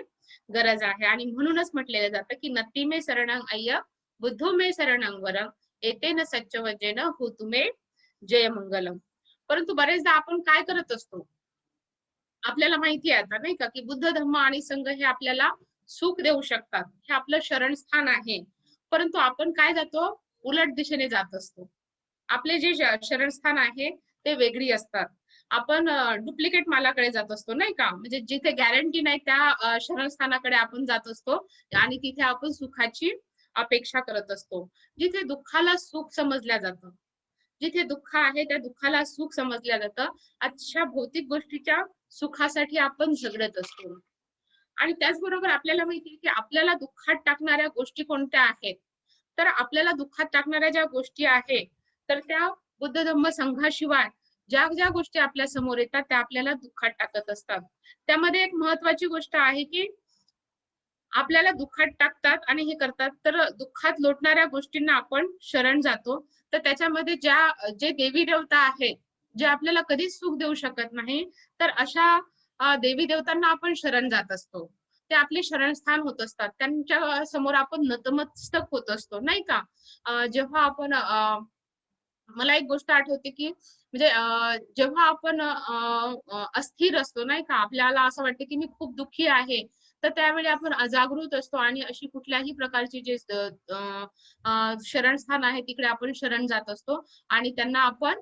गरज आहे. आणि म्हणूनच म्हटलेलं जातं, की नत्ती मे शरणं अय्य, बुद्धो मे शरणं वरं, एतेन सच्च वज्जेन होतु मे जय मंगलम. परंतु बरेचदा आपण काय करत असतो, आपल्याला माहिती आहे आता नाही का, की बुद्ध धम्म आणि संघ हे आपल्याला सुख देऊ शकतात. हे आपलं शरणस्थान आहे. परंतु आपण काय जातो, उलट दिशेने जात असतो. आपले जे शरणस्थान आहे ते वेगळी असतात. आपण डुप्लिकेट मालाकडे जात असतो नाही का, म्हणजे जिथे गॅरंटी नाही त्या शरणस्थानाकडे आपण जात असतो आणि तिथे आपण सुखाची अपेक्षा करत असतो. जिथे दुःखाला सुख समजल्या जातं, जिथे दुःख आहे त्या दुःखाला सुख समजल्या जातं, अशा भौतिक गोष्टीच्या सुखासाठी आपण झगडत असतो. आणि त्याचबरोबर आपल्याला माहिती आहे की आपल्याला दुःखात टाकणाऱ्या गोष्टी कोणत्या आहेत. तर आपल्याला दुःखात टाकणाऱ्या ज्या गोष्टी आहेत, तर त्या बुद्ध धम्म संघाशिवाय ज्या ज्या गोष्टी आपल्या समोर येतात त्या आपल्याला दुःखात टाकत असतात. त्यामध्ये एक महत्वाची गोष्ट आहे की आपल्याला दुःखात टाकतात आणि हे करतात, तर दुःखात लोटणाऱ्या गोष्टींना आपण शरण जातो. तर त्याच्यामध्ये जे देवी देवता आहेत, जे आपल्याला कधीच सुख देऊ शकत नाही, तर अशा देवी देवतांना आपण शरण जात असतो. ते आपले शरणस्थान होत असतात. त्यांच्या समोर आपण नतमस्तक होत असतो नाही का. जेव्हा आपण मला एक गोष्ट आठवते की म्हणजे जेव्हा आपण अस्थिर असतो नाही का, आपल्याला असं वाटतं की मी खूप दुःखी आहे, तर त्यावेळी आपण अजागृत असतो आणि अशी कुठल्याही प्रकारची जे शरणस्थान आहे तिकडे आपण शरण जात असतो आणि त्यांना आपण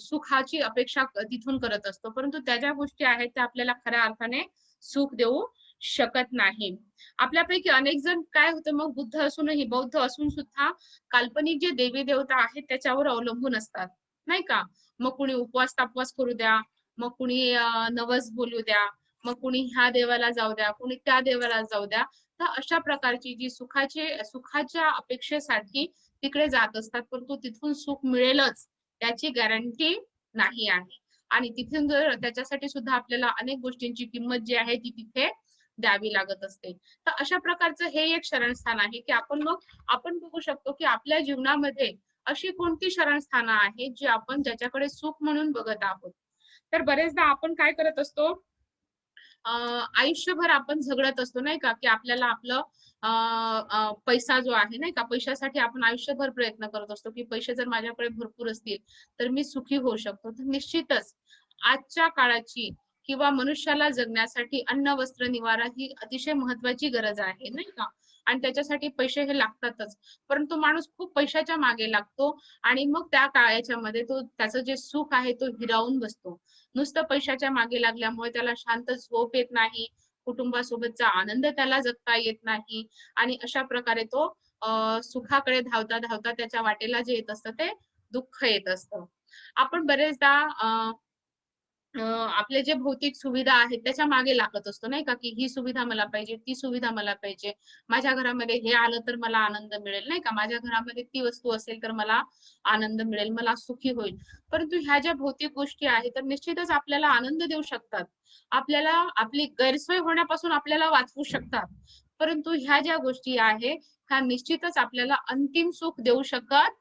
सुखाची अपेक्षा तिथून करत असतो. परंतु त्या ज्या गोष्टी आहेत त्या आपल्याला खऱ्या अर्थाने सुख देऊ शकत नाही. आपल्यापैकी अनेक जण काय होतं, मग बुद्ध असूनही, बौद्ध असून सुद्धा काल्पनिक जे देवी देवता आहेत त्याच्यावर अवलंबून असतात नाही का. मग कुणी उपवास तापवास करू द्या, मग कुणी नवस बोलू द्या, मग कुणी ह्या देवाला जाऊ द्या, कुणी त्या देवाला जाऊ द्या. तर अशा प्रकारची जी सुखाच्या अपेक्षेसाठी तिकडे जात असतात, परंतु तिथून सुख मिळेलच त्याची गॅरंटी नाही आहे. आणि तिथून जर त्याच्यासाठी सुद्धा आपल्याला अनेक गोष्टींची किंमत जी आहे ती तिथे द्यावी लागत असते. तर अशा प्रकारचं हे एक शरणस्थान आहे की आपण बघू शकतो की आपल्या जीवनामध्ये अशी कोणती शरणस्थानं आहेत जी आपण ज्याच्याकडे सुख म्हणून बघत आहोत. तर बरेचदा आपण काय करत असतो, आयुष्यभर आपण झगडत असतो नाही का, की आपल्याला आपलं पैसा जो आहे नाही का, पैशासाठी आपण आयुष्यभर प्रयत्न करत असतो की पैसे जर माझ्याकडे भरपूर असतील तर मी सुखी होऊ शकतो. तर निश्चितच आजच्या काळाची किंवा मनुष्याला जगण्यासाठी अन्न वस्त्र निवारा ही अतिशय महत्वाची गरज आहे नाही का. आणि त्याच्यासाठी पैसे हे लागतातच. परंतु माणूस खूप पैशाच्या मागे लागतो आणि मग त्या काळाच्यामध्ये तो त्याचं जे सुख आहे तो हिरावून बसतो. नुसतं पैशाच्या मागे लागल्यामुळे त्याला शांत झोप येत नाही, कुटुंबासोबतचा आनंद त्याला जगता येत नाही आणि अशा प्रकारे तो सुखाकडे धावता धावता त्याच्या वाटेला जे येत असतं ते दुःख येत असतं. आपण बरेचदा आपले जे भौतिक सुविधा आहेत त्याच्या मागे लागत असतो नाही का, की ही सुविधा मला पाहिजे, ती सुविधा मला पाहिजे. माझ्या घरामध्ये हे आलं तर मला आनंद मिळेल नाही का, माझ्या घरामध्ये ती वस्तू असेल तर मला आनंद मिळेल, मला सुखी होईल. परंतु ह्या ज्या भौतिक गोष्टी आहेत तर निश्चितच आपल्याला आनंद देऊ शकतात, आपल्याला आपली गैरसोय होण्यापासून आपल्याला वाचवू शकतात. परंतु ह्या ज्या गोष्टी आहे ह्या निश्चितच आपल्याला अंतिम सुख देऊ शकत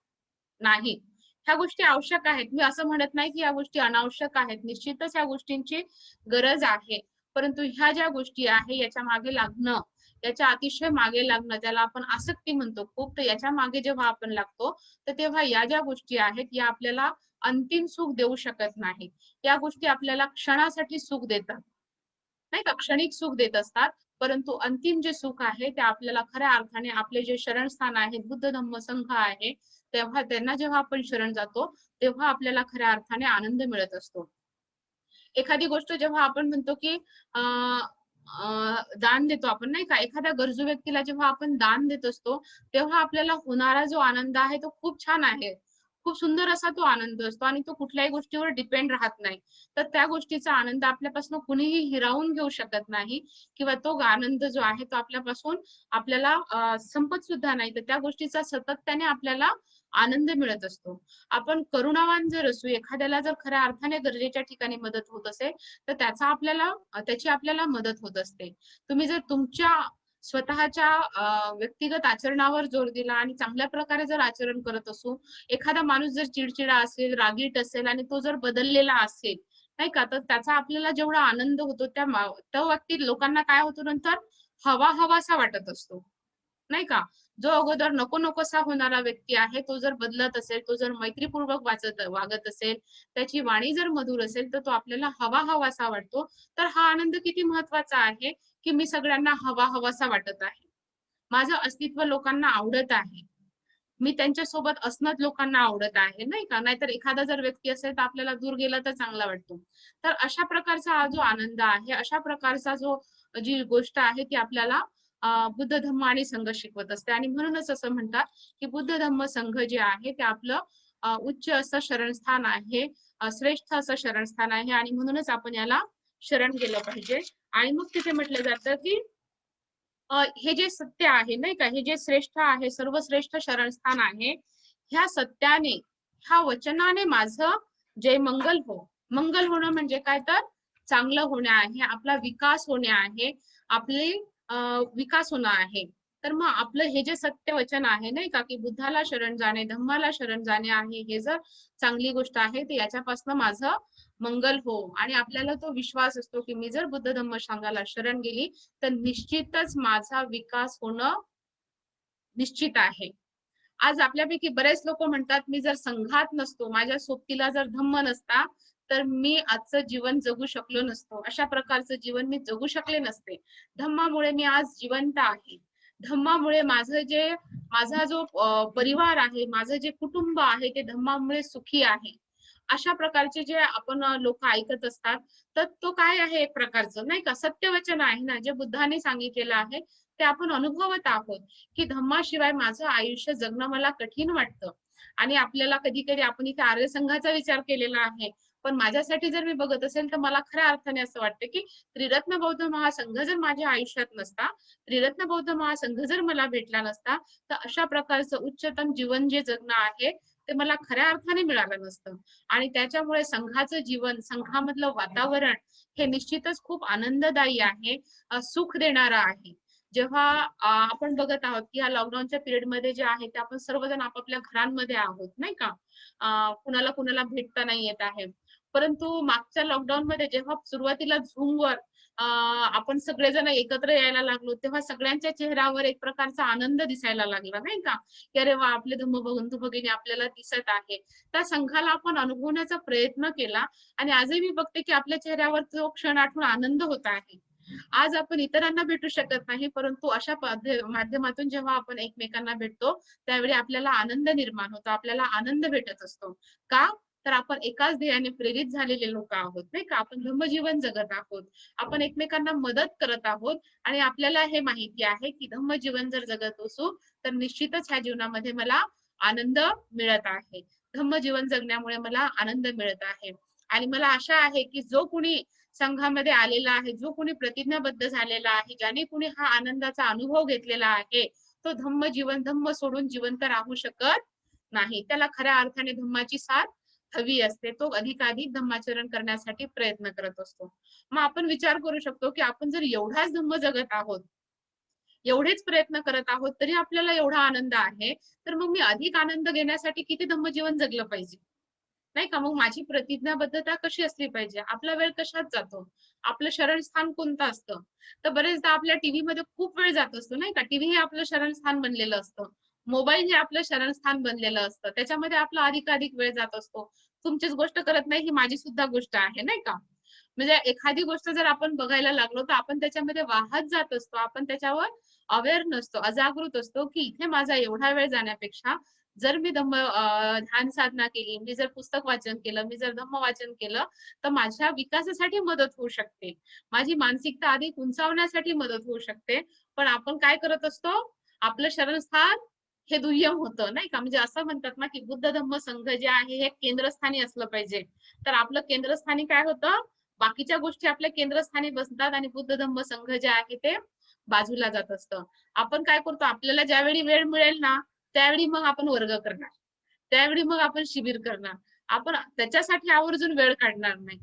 नाही. ह्या गोष्टी आवश्यक आहेत. मी असं म्हणत नाही की या गोष्टी अनावश्यक आहेत. निश्चितच या गोष्टींची गरज आहे. परंतु ह्या ज्या गोष्टी आहे याच्या मागे लागणं, याच्या अतिशय मागे लागणं, ज्याला आपण आसक्ती म्हणतो खूप, तर याच्या मागे जेव्हा आपण लागतो, तर तेव्हा या ज्या गोष्टी आहेत या आपल्याला अंतिम सुख देऊ शकत नाही. या गोष्टी आपल्याला क्षणासाठी सुख देतात. नाही का, क्षणिक सुख देत असतात. परंतु अंतिम जे सुख आहे ते आपल्याला खऱ्या अर्थाने आपले जे शरणस्थान आहे, बुद्ध धम्म संघ आहे, तेव्हा त्यांना जेव्हा आपण शरण जातो, तेव्हा आपल्याला खऱ्या अर्थाने आनंद मिळत असतो. एखादी गोष्ट जेव्हा आपण म्हणतो की दान देतो आपण नाही का, एखाद्या गरजू व्यक्तीला जेव्हा आपण दान देत असतो, तेव्हा आपल्याला होणारा जो आनंद आहे तो खूप छान आहे. खूप सुंदर असा तो आनंद असतो आणि तो कुठल्याही गोष्टीवर डिपेंड राहत नाही. तर त्या गोष्टीचा आनंद आपल्यापासून कुणीही हिरावून घेऊ शकत नाही किंवा तो आनंद जो आहे तो आपल्याला संपत सुद्धा नाही. तर त्या गोष्टीचा सातत्याने आपल्याला आनंद मिळत असतो. आपण करुणावान जर असू, एखाद्याला जर खऱ्या अर्थाने गरजेच्या ठिकाणी मदत होत असेल, तर त्याची आपल्याला मदत होत असते. तुम्ही जर तुमच्या स्वतःच्या व्यक्तिगत आचरणावर जोर दिला आणि चांगल्या प्रकारे जर आचरण करत असू, एखादा माणूस जर चिडचिडा असेल, रागीट असेल आणि तो जर बदललेला असेल, नाही का, तर त्याचा आपल्याला जेवढा आनंद होतो तो व्यक्ती लोकांना काय होतो नंतर हवा हवासा वाटत असतो. नाही का? जो अगोदर नको नकोसा होणारा व्यक्ती आहे तो जर बदलत असेल, तो जर मैत्रीपूर्वक वागत असेल, त्याची वाणी जर मधुर असेल, तर तो आपल्याला हवाहवासा वाटतो. तर हा आनंद किती महत्वाचा आहे, की मी सगळ्यांना हवाहवासा वाटत आहे. माझं अस्तित्व लोकांना आवडत आहे. मी त्यांच्यासोबत असणंच लोकांना आवडत आहे, नाही का? नाहीतर एखादा जर व्यक्ती असेल तर आपल्याला दूर गेला तर चांगला वाटतो. तर अशा प्रकारचा हा जो आनंद आहे, अशा प्रकारचा जी गोष्ट आहे ती आपल्याला बुद्ध धम्म आणि संघ शिकवत असते. आणि म्हणूनच असं म्हणतात, की बुद्ध धम्म संघ जे आहे ते आपलं उच्च असं शरणस्थान आहे, श्रेष्ठ असं शरणस्थान आहे आणि म्हणूनच आपण याला शरण गेलं पाहिजे. आणि मग तिथे म्हटलं जातं, की हे जे सत्य आहे नाही का, हे जे श्रेष्ठ आहे, सर्वश्रेष्ठ शरणस्थान आहे, ह्या सत्याने, ह्या वचनाने माझं जय मंगल हो. मंगल होणं म्हणजे काय, तर चांगलं होणे आहे, आपला विकास होणे आहे, आपले विकास होणं आहे. तर मग आपलं हे जे सत्य वचन आहे नाही का, की बुद्धाला शरण जाणे, धम्माला शरण जाणे आहे, हे जर चांगली गोष्ट आहे, तर याच्यापासून माझं मंगल हो. आणि आपल्याला तो विश्वास असतो, की मी जर बुद्ध धम्म संघाला शरण गेली तर निश्चितच माझा विकास होणं निश्चित आहे. आज आपल्यापैकी बरेच लोक म्हणतात, मी जर संघात नसतो, माझ्या सोबतीला जर धम्म नसता, तर मी आजचं जीवन जगू शकलो नसतो, अशा प्रकारचं जीवन मी जगू शकले नसते. धम्मामुळे मी आज जिवंत आहे. धम्मामुळे माझा जो परिवार आहे, माझं जे कुटुंब आहे, ते धम्मामुळे सुखी आहे. अशा प्रकारचे जे आपण लोक ऐकत असतात, तर तो काय आहे, एक प्रकारचं नाही का सत्यवचन आहे ना, जे बुद्धाने सांगितलेलं आहे ते आपण अनुभवत आहोत, की धम्माशिवाय माझं आयुष्य जगणं मला कठीण वाटतं. आणि आपल्याला कधी कधी, आपण इथे आर्य संघाचा विचार केलेला आहे, पण माझ्यासाठी जर मी बघत असेल तर मला खऱ्या अर्थाने असं वाटतं, की त्रिरत्न बौद्ध महासंघ जर माझ्या आयुष्यात नसता, त्रिरत्न बौद्ध महासंघ जर मला भेटला नसता, तर अशा प्रकारचं उच्चतम जीवन जे जगणं आहे ते मला खऱ्या अर्थाने मिळालं नसतं. आणि त्याच्यामुळे संघाचं जीवन, संघामधलं वातावरण हे निश्चितच खूप आनंददायी आहे, सुख देणारं आहे. जेव्हा आपण बघत आहोत, की या लॉकडाऊनच्या पिरियडमध्ये जे आहे ते आपण सर्वजण आपापल्या घरांमध्ये आहोत, नाही का? कुणाला कुणाला भेटता नाही येत आहे. परंतु मागच्या लॉकडाऊनमध्ये जेव्हा सुरुवातीला Zoomवर आपण सगळेजण एकत्र यायला लागलो, तेव्हा सगळ्यांच्या चेहऱ्यावर एक प्रकारचा आनंद दिसायला लागला, नाही का? की अरे वाह! आपले धम्मबंधू भगिनी आपल्याला दिसत आहे. त्या संघाला आपण अनुभवण्याचा प्रयत्न केला आणि आजही मी बघते, की आपल्या चेहऱ्यावर तो क्षण आठवून आनंद होत आहे. आज आपण इतरांना भेटू शकत नाही, परंतु अशा माध्यमातून जेव्हा आपण एकमेकांना भेटतो, त्यावेळी आपल्याला आनंद निर्माण होतो, आपल्याला आनंद भेटत असतो. का? तर आपण एकाच ध्येयाने प्रेरित झालेले लोक आहोत, नाही का? आपण धम्मजीवन जगत आहोत, आपण एकमेकांना मदत करत आहोत आणि आपल्याला हे माहिती आहे, की धम्मजीवन जर जगत असू तर निश्चितच ह्या जीवनामध्ये मला आनंद मिळत आहे. धम्मजीवन जगण्यामुळे मला आनंद मिळत आहे. आणि मला आशा आहे, की जो कुणी संघामध्ये आलेला आहे, जो कोणी प्रतिज्ञाबद्ध झालेला आहे, ज्याने कोणी हा आनंदाचा अनुभव घेतलेला आहे, तो धम्म सोडून जिवंत राहू शकत नाही. त्याला खऱ्या अर्थाने धम्माची साथ हवी असते. तो अधिकाधिक धम्माचरण करण्यासाठी प्रयत्न करत असतो. मग आपण विचार करू शकतो, की आपण जर एवढाच धम्म जगत आहोत, एवढेच प्रयत्न करत आहोत, तरी आपल्याला एवढा आनंद आहे, तर मग मी अधिक आनंद घेण्यासाठी किती धम्मजीवन जगलं पाहिजे, नाही का? मग माझी प्रतिज्ञाबद्धता कशी असली पाहिजे? आपला वेळ कशात जातो? आपलं शरणस्थान कोणतं असतं? तर बरेचदा आपल्या टीव्ही मध्ये खूप वेळ जात असतो, नाही का? टीव्ही हे आपलं शरणस्थान बनलेलं असतं. मोबाईल हे आपलं शरणस्थान बनलेलं असतं. त्याच्यामध्ये आपला अधिकाधिक वेळ जात असतो. तुमचीच गोष्ट करत नाही, ही माझी सुद्धा गोष्ट आहे, नाही का? म्हणजे एखादी गोष्ट जर आपण बघायला लागलो, तर आपण त्याच्यामध्ये वाहत जात असतो. आपण त्याच्यावर अवेअर नसतो, अजागृत असतो, की इथे माझा एवढा वेळ जाण्यापेक्षा जर मी ध्यान साधना केली, मी जर पुस्तक वाचन केलं, मी जर धम्म वाचन केलं, तर माझ्या विकासासाठी मदत होऊ शकते. माझी मानसिकता अधिक उंचावण्यासाठी मदत होऊ शकते. पण आपण काय करत असतो? आपलं शरणस्थान हे दुय्यम होतं, नाही का? म्हणजे असं म्हणतात ना, की बुद्ध धम्म संघ जे आहे हे केंद्रस्थानी असलं पाहिजे. तर आपलं केंद्रस्थानी काय होतं? बाकीच्या गोष्टी आपल्या केंद्रस्थानी बसतात आणि बुद्ध धम्म संघ जे आहे ते बाजूला जात असतं. आपण काय करतो? आपल्याला ज्यावेळी वेळ मिळेल ना, त्यावेळी मग आपण वर्ग करणार. त्यावेळी मग आपण शिबिर करणार. आपण त्याच्यासाठी आवर्जून वेळ काढणार नाही.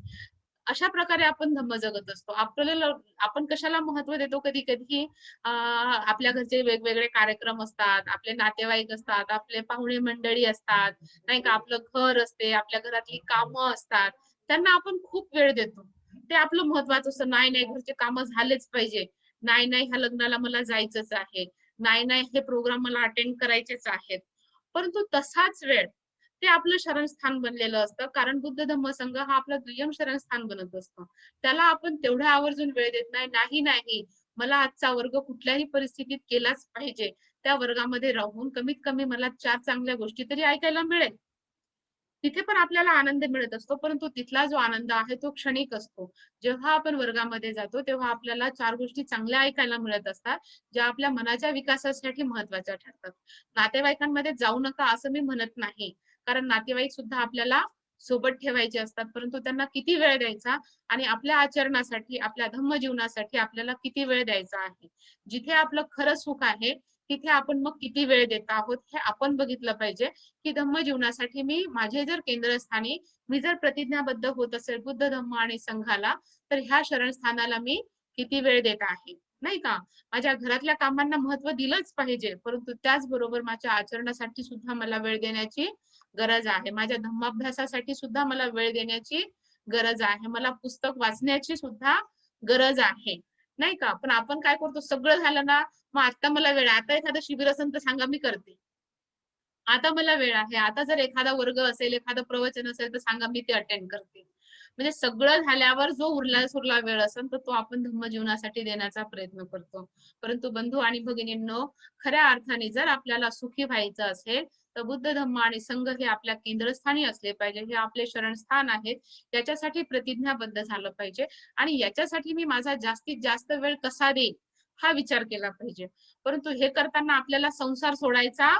अशा प्रकारे आपण धम्म जगत असतो. आपल्याला आपण कशाला महत्त्व देतो कधी-कधी, आपल्या घरचे वेगवेगळे कार्यक्रम असतात, आपले नातेवाईक असतात, आपले पाहुणे मंडळी असतात, नाही का? आपलं घर असते, आपल्या घरातली कामं असतात. त्यांना आपण खूप वेळ देतो. ते आपलं महत्त्वाचं असतं. नाही, नाही घरचे कामं झालेच पाहिजे. नाही, नाही ह्या लग्नाला मला जायचंच आहे. नाही नाही हे प्रोग्राम मला अटेंड करायचेच आहेत. परंतु तसाच वेळ ते आपलं शरणस्थान बनलेलं असतं, कारण बुद्ध धम्म संघ हा आपला दुय्यम शरणस्थान बनत असतो. त्याला आपण तेवढ्या आवर्जून वेळ देत नाही. नाही नाही, मला आजचा वर्ग कुठल्याही परिस्थितीत केलाच पाहिजे. त्या वर्गामध्ये राहून कमीत कमी मला 4 चांगल्या गोष्टी तरी ऐकायला मिळेल. तिथे पण आपल्याला आनंद मिळत असतो, परंतु तिथला जो आनंद आहे तो क्षणिक असतो. जेव्हा आपण वर्गामध्ये जातो तेव्हा आपल्याला 4 गोष्टी चांगल्या ऐकायला मिळत असतात, ज्या आपल्या मनाच्या विकासासाठी महत्त्वाच्या ठरतात. नातेवाईकांमध्ये जाऊ नका असं मी म्हणत नाही, कारण नातेवाईक सुद्धा आपल्याला सोबत ठेवायचे असतात, परंतु त्यांना किती वेळ द्यायचा आणि आपल्या आचरणासाठी, आपल्या धम्म जीवनासाठी आपल्याला किती वेळ द्यायचा आहे. जिथे आपलं खरं सुख आहे, तिथे आपण मग किती वेळ देत आहोत हे आपण बघितलं पाहिजे. की धम्म जीवनासाठी मी माझे जर केंद्रस्थानी मी जर प्रतिज्ञाबद्ध होत असेल बुद्ध धम्म आणि संघाला, तर ह्या शरणस्थानाला मी किती वेळ देत आहे, नाही का? माझ्या घरातल्या कामांना महत्त्व दिलंच पाहिजे, परंतु त्याचबरोबर माझ्या आचरणासाठी सुद्धा मला वेळ देण्याची गरज आहे. माझ्या धम्माभ्यासासाठी सुद्धा मला वेळ देण्याची गरज आहे. मला पुस्तक वाचण्याची सुद्धा गरज आहे, नाही का? पण आपण काय करतो, सगळं झालं ना, मग आता मला वेळ आहे. आता एखादं शिबिर असेल तर सांगा, मी करते. आता मला वेळ आहे. आता जर एखादा वर्ग असेल, एखादं प्रवचन असेल तर सांगा, मी ते अटेंड करते. म्हणजे सगळं झाल्यावर जो उरला-सुरला वेळ असेल तर तो आपण धम्मजीवनासाठी देण्याचा प्रयत्न करतो. परंतु बंधू आणि भगिनींनो, खऱ्या अर्थाने जर आपल्याला सुखी व्हायचं असेल, तर बुद्ध धम्म आणि संघ हे आपल्या केंद्रस्थानी असले पाहिजे. हे आपले शरणस्थान आहेत. याच्यासाठी प्रतिज्ञाबद्ध झालं पाहिजे आणि याच्यासाठी मी माझा जास्तीत जास्त वेळ कसा देईन, हा विचार केला पाहिजे. परंतु हे करताना आपल्याला संसार सोडायचा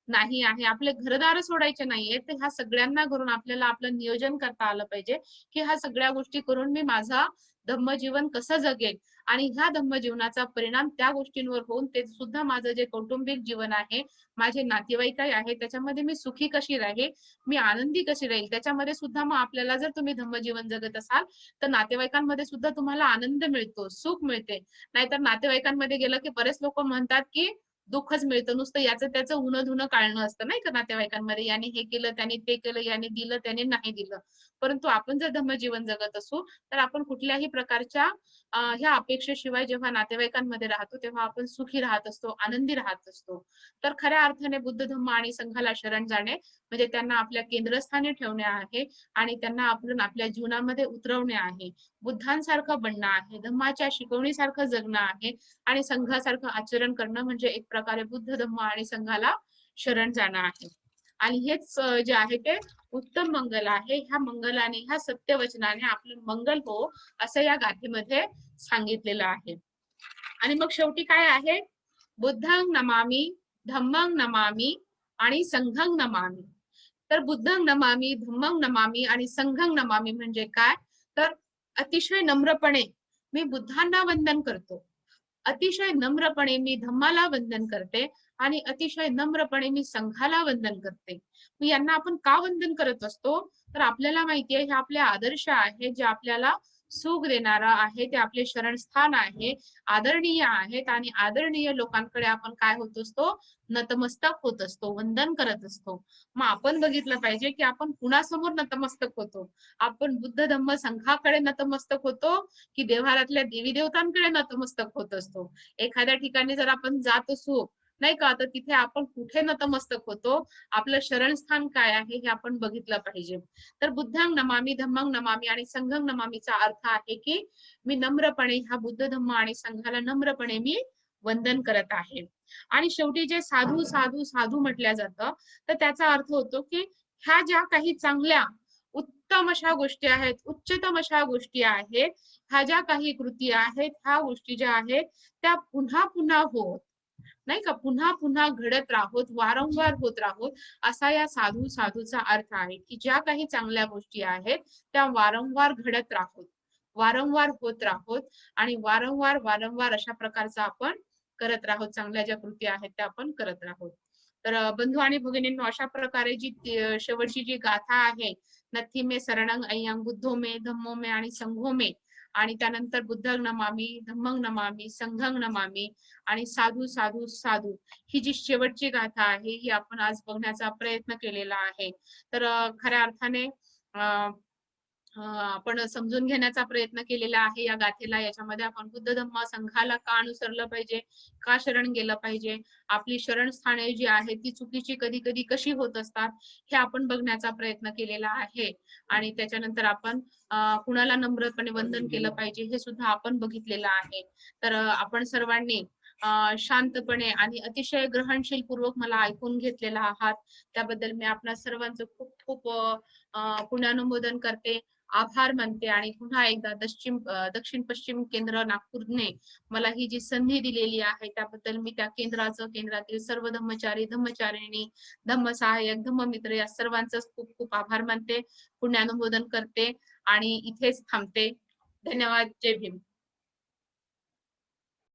नाही आहे. आपले घरदार सोडायचे नाहीये. तर ह्या सगळ्यांना करून आपल्याला आपलं नियोजन करता आलं पाहिजे, की ह्या सगळ्या गोष्टी करून मी माझा धम्मजीवन कसं जगेल आणि ह्या धम्मजीवनाचा परिणाम त्या गोष्टींवर होऊन ते सुद्धा माझं जे कौटुंबिक जीवन आहे, माझे नातेवाईक आहे, त्याच्यामध्ये मी सुखी कशी राहील, मी आनंदी कशी राहील, त्याच्यामध्ये सुद्धा मग आपल्याला जर तुम्ही धम्मजीवन जगत असाल, तर नातेवाईकांमध्ये सुद्धा तुम्हाला आनंद मिळतो, सुख मिळते. नाहीतर नातेवाईकांमध्ये गेलं, की बरेच लोकं म्हणतात, की दुःखच मिळतं. नुसतं याचं त्याचं उणं-धुणं काढणं असतं नाही का नातेवाईकांमध्ये. याने हे केलं, त्याने ते केलं, याने दिलं, त्याने नाही दिलं. परंतु आपण जर धम्मजीवन जगत असू, तर आपण कुठल्याही प्रकारच्या ह्या अपेक्षेशिवाय जेव्हा नातेवाईकांमध्ये राहतो, तेव्हा आपण सुखी राहत असतो, आनंदी राहत असतो. तर खऱ्या अर्थाने बुद्ध धम्म आणि संघाला शरण जाणे म्हणजे त्यांना आपल्या केंद्रस्थानी ठेवणे आहे आणि त्यांना आपण आपल्या जीवनामध्ये उतरवणे आहे. बुद्धांसारखं बनणं आहे, धम्माच्या शिकवणीसारखं जगणं आहे आणि संघासारखं आचरण करणं म्हणजे एक प्रकारे बुद्ध धम्म आणि संघाला शरण जाणं आहे. आणि हेच जे आहे ते उत्तम मंगल आहे. ह्या मंगलाने, ह्या सत्यवचनाने आपलं मंगल हो असं या गाथेमध्ये सांगितलेलं आहे. आणि मग शेवटी काय आहे, बुद्धं नमामि, धम्मं नमामि आणि संघं नमामि. तर बुद्धं नमामि, धम्मं नमामि आणि संघं नमामि म्हणजे काय, तर अतिशय नम्रपणे मी बुद्धांना वंदन करतो, अतिशय नम्रपणे मी धम्माला वंदन करते आणि अतिशय नम्रपणे मी संघाला वंदन करते. मग यांना आपण का वंदन करत असतो, तर आपल्याला माहितीये हे आपले आदर्श आहे, जे आपल्याला सुख देणारा आहे, ते आपले शरणस्थान आहे, आदरणीय आहेत आणि आदरणीय लोकांकडे आपण काय होत असतो, नतमस्तक होत असतो, वंदन करत असतो. मग आपण बघितलं पाहिजे की आपण कुणासमोर नतमस्तक होतो. आपण बुद्ध धम्म संघाकडे नतमस्तक होतो की देव्हारातल्या देवी देवतांकडे नतमस्तक होत असतो. एखाद्या ठिकाणी जर आपण जात असू, नाही का, तर तिथे आपण कुठे नतमस्तक होतो, आपलं शरणस्थान काय आहे हे आपण बघितलं पाहिजे. तर बुद्धं नमामि, धम्मं नमामि आणि संघं नमामीचा अर्थ आहे की मी नम्रपणे ह्या बुद्ध धम्म आणि संघाला नम्रपणे मी वंदन करत आहे. आणि शेवटी जे साधू साधू साधू म्हटल्या जातं, तर त्याचा अर्थ होतो की ह्या ज्या काही चांगल्या उत्तम अशा गोष्टी आहेत, उच्चतम अशा गोष्टी आहेत, ह्या ज्या काही कृती आहेत, ह्या गोष्टी ज्या आहेत त्या पुन्हा पुन्हा होत, नाही का, पुन्हा पुन्हा घडत राहोत, वारंवार होत राहोत, असा या साधू साधूचा अर्थ आहे की ज्या काही चांगल्या गोष्टी आहेत त्या वारंवार घडत राहोत, वारंवार होत राहोत आणि वारंवार वारंवार अशा प्रकारचा आपण करत राहोत, चांगल्या ज्या कृती आहेत त्या आपण करत राहोत. तर बंधू आणि भगिनींनो, अशा प्रकारे जी शेवटची जी गाथा आहे, नथी मे शरणं अय्यं बुद्धो मे धम्मो मे आणि संघो मे, आणि त्यानंतर बुद्धं नमामि, धम्मं नमामि, संघं नमामि आणि साधू साधू साधू, ही जी शेवटची गाथा आहे ही आपण आज बघण्याचा प्रयत्न केलेला आहे. तर खऱ्या अर्थाने आपण समजून घेण्याचा प्रयत्न केलेला आहे या गाथेला. याच्यामध्ये आपण बुद्ध धम्म संघाला का अनुसरलं पाहिजे, का शरण गेलं पाहिजे, आपली शरणस्थाने जी आहेत ती चुकीची कधी-कधी कशी होत असतात, हे आपण बघण्याचा प्रयत्न केलेला आहे. आणि त्याच्यानंतर आपण कुणाला नम्रपणे वंदन केलं पाहिजे हे सुद्धा आपण बघितलेलं आहे. तर आपण सर्वांनी शांतपणे आणि अतिशय ग्रहणशील पूर्वक मला ऐकून घेतलेलं आहात. त्याबद्दल मी आपणा सर्वांचं खूप खूप पुण्यानुमोदन करते. आभार मानते आणि पुन्हा एकदा दक्षिण पश्चिम केंद्र नागपूरने मला ही जी संधी दिलेली आहे त्याबद्दल मी त्या केंद्रातील सर्व धम्मचारी, धम्मचारिणी, धम्मसहाय्यक, धम्ममित्र या सर्वांचं खूप खूप आभार मानते, पुण्यानुमोदन करते आणि इथेच थांबते. धन्यवाद. जय भीम.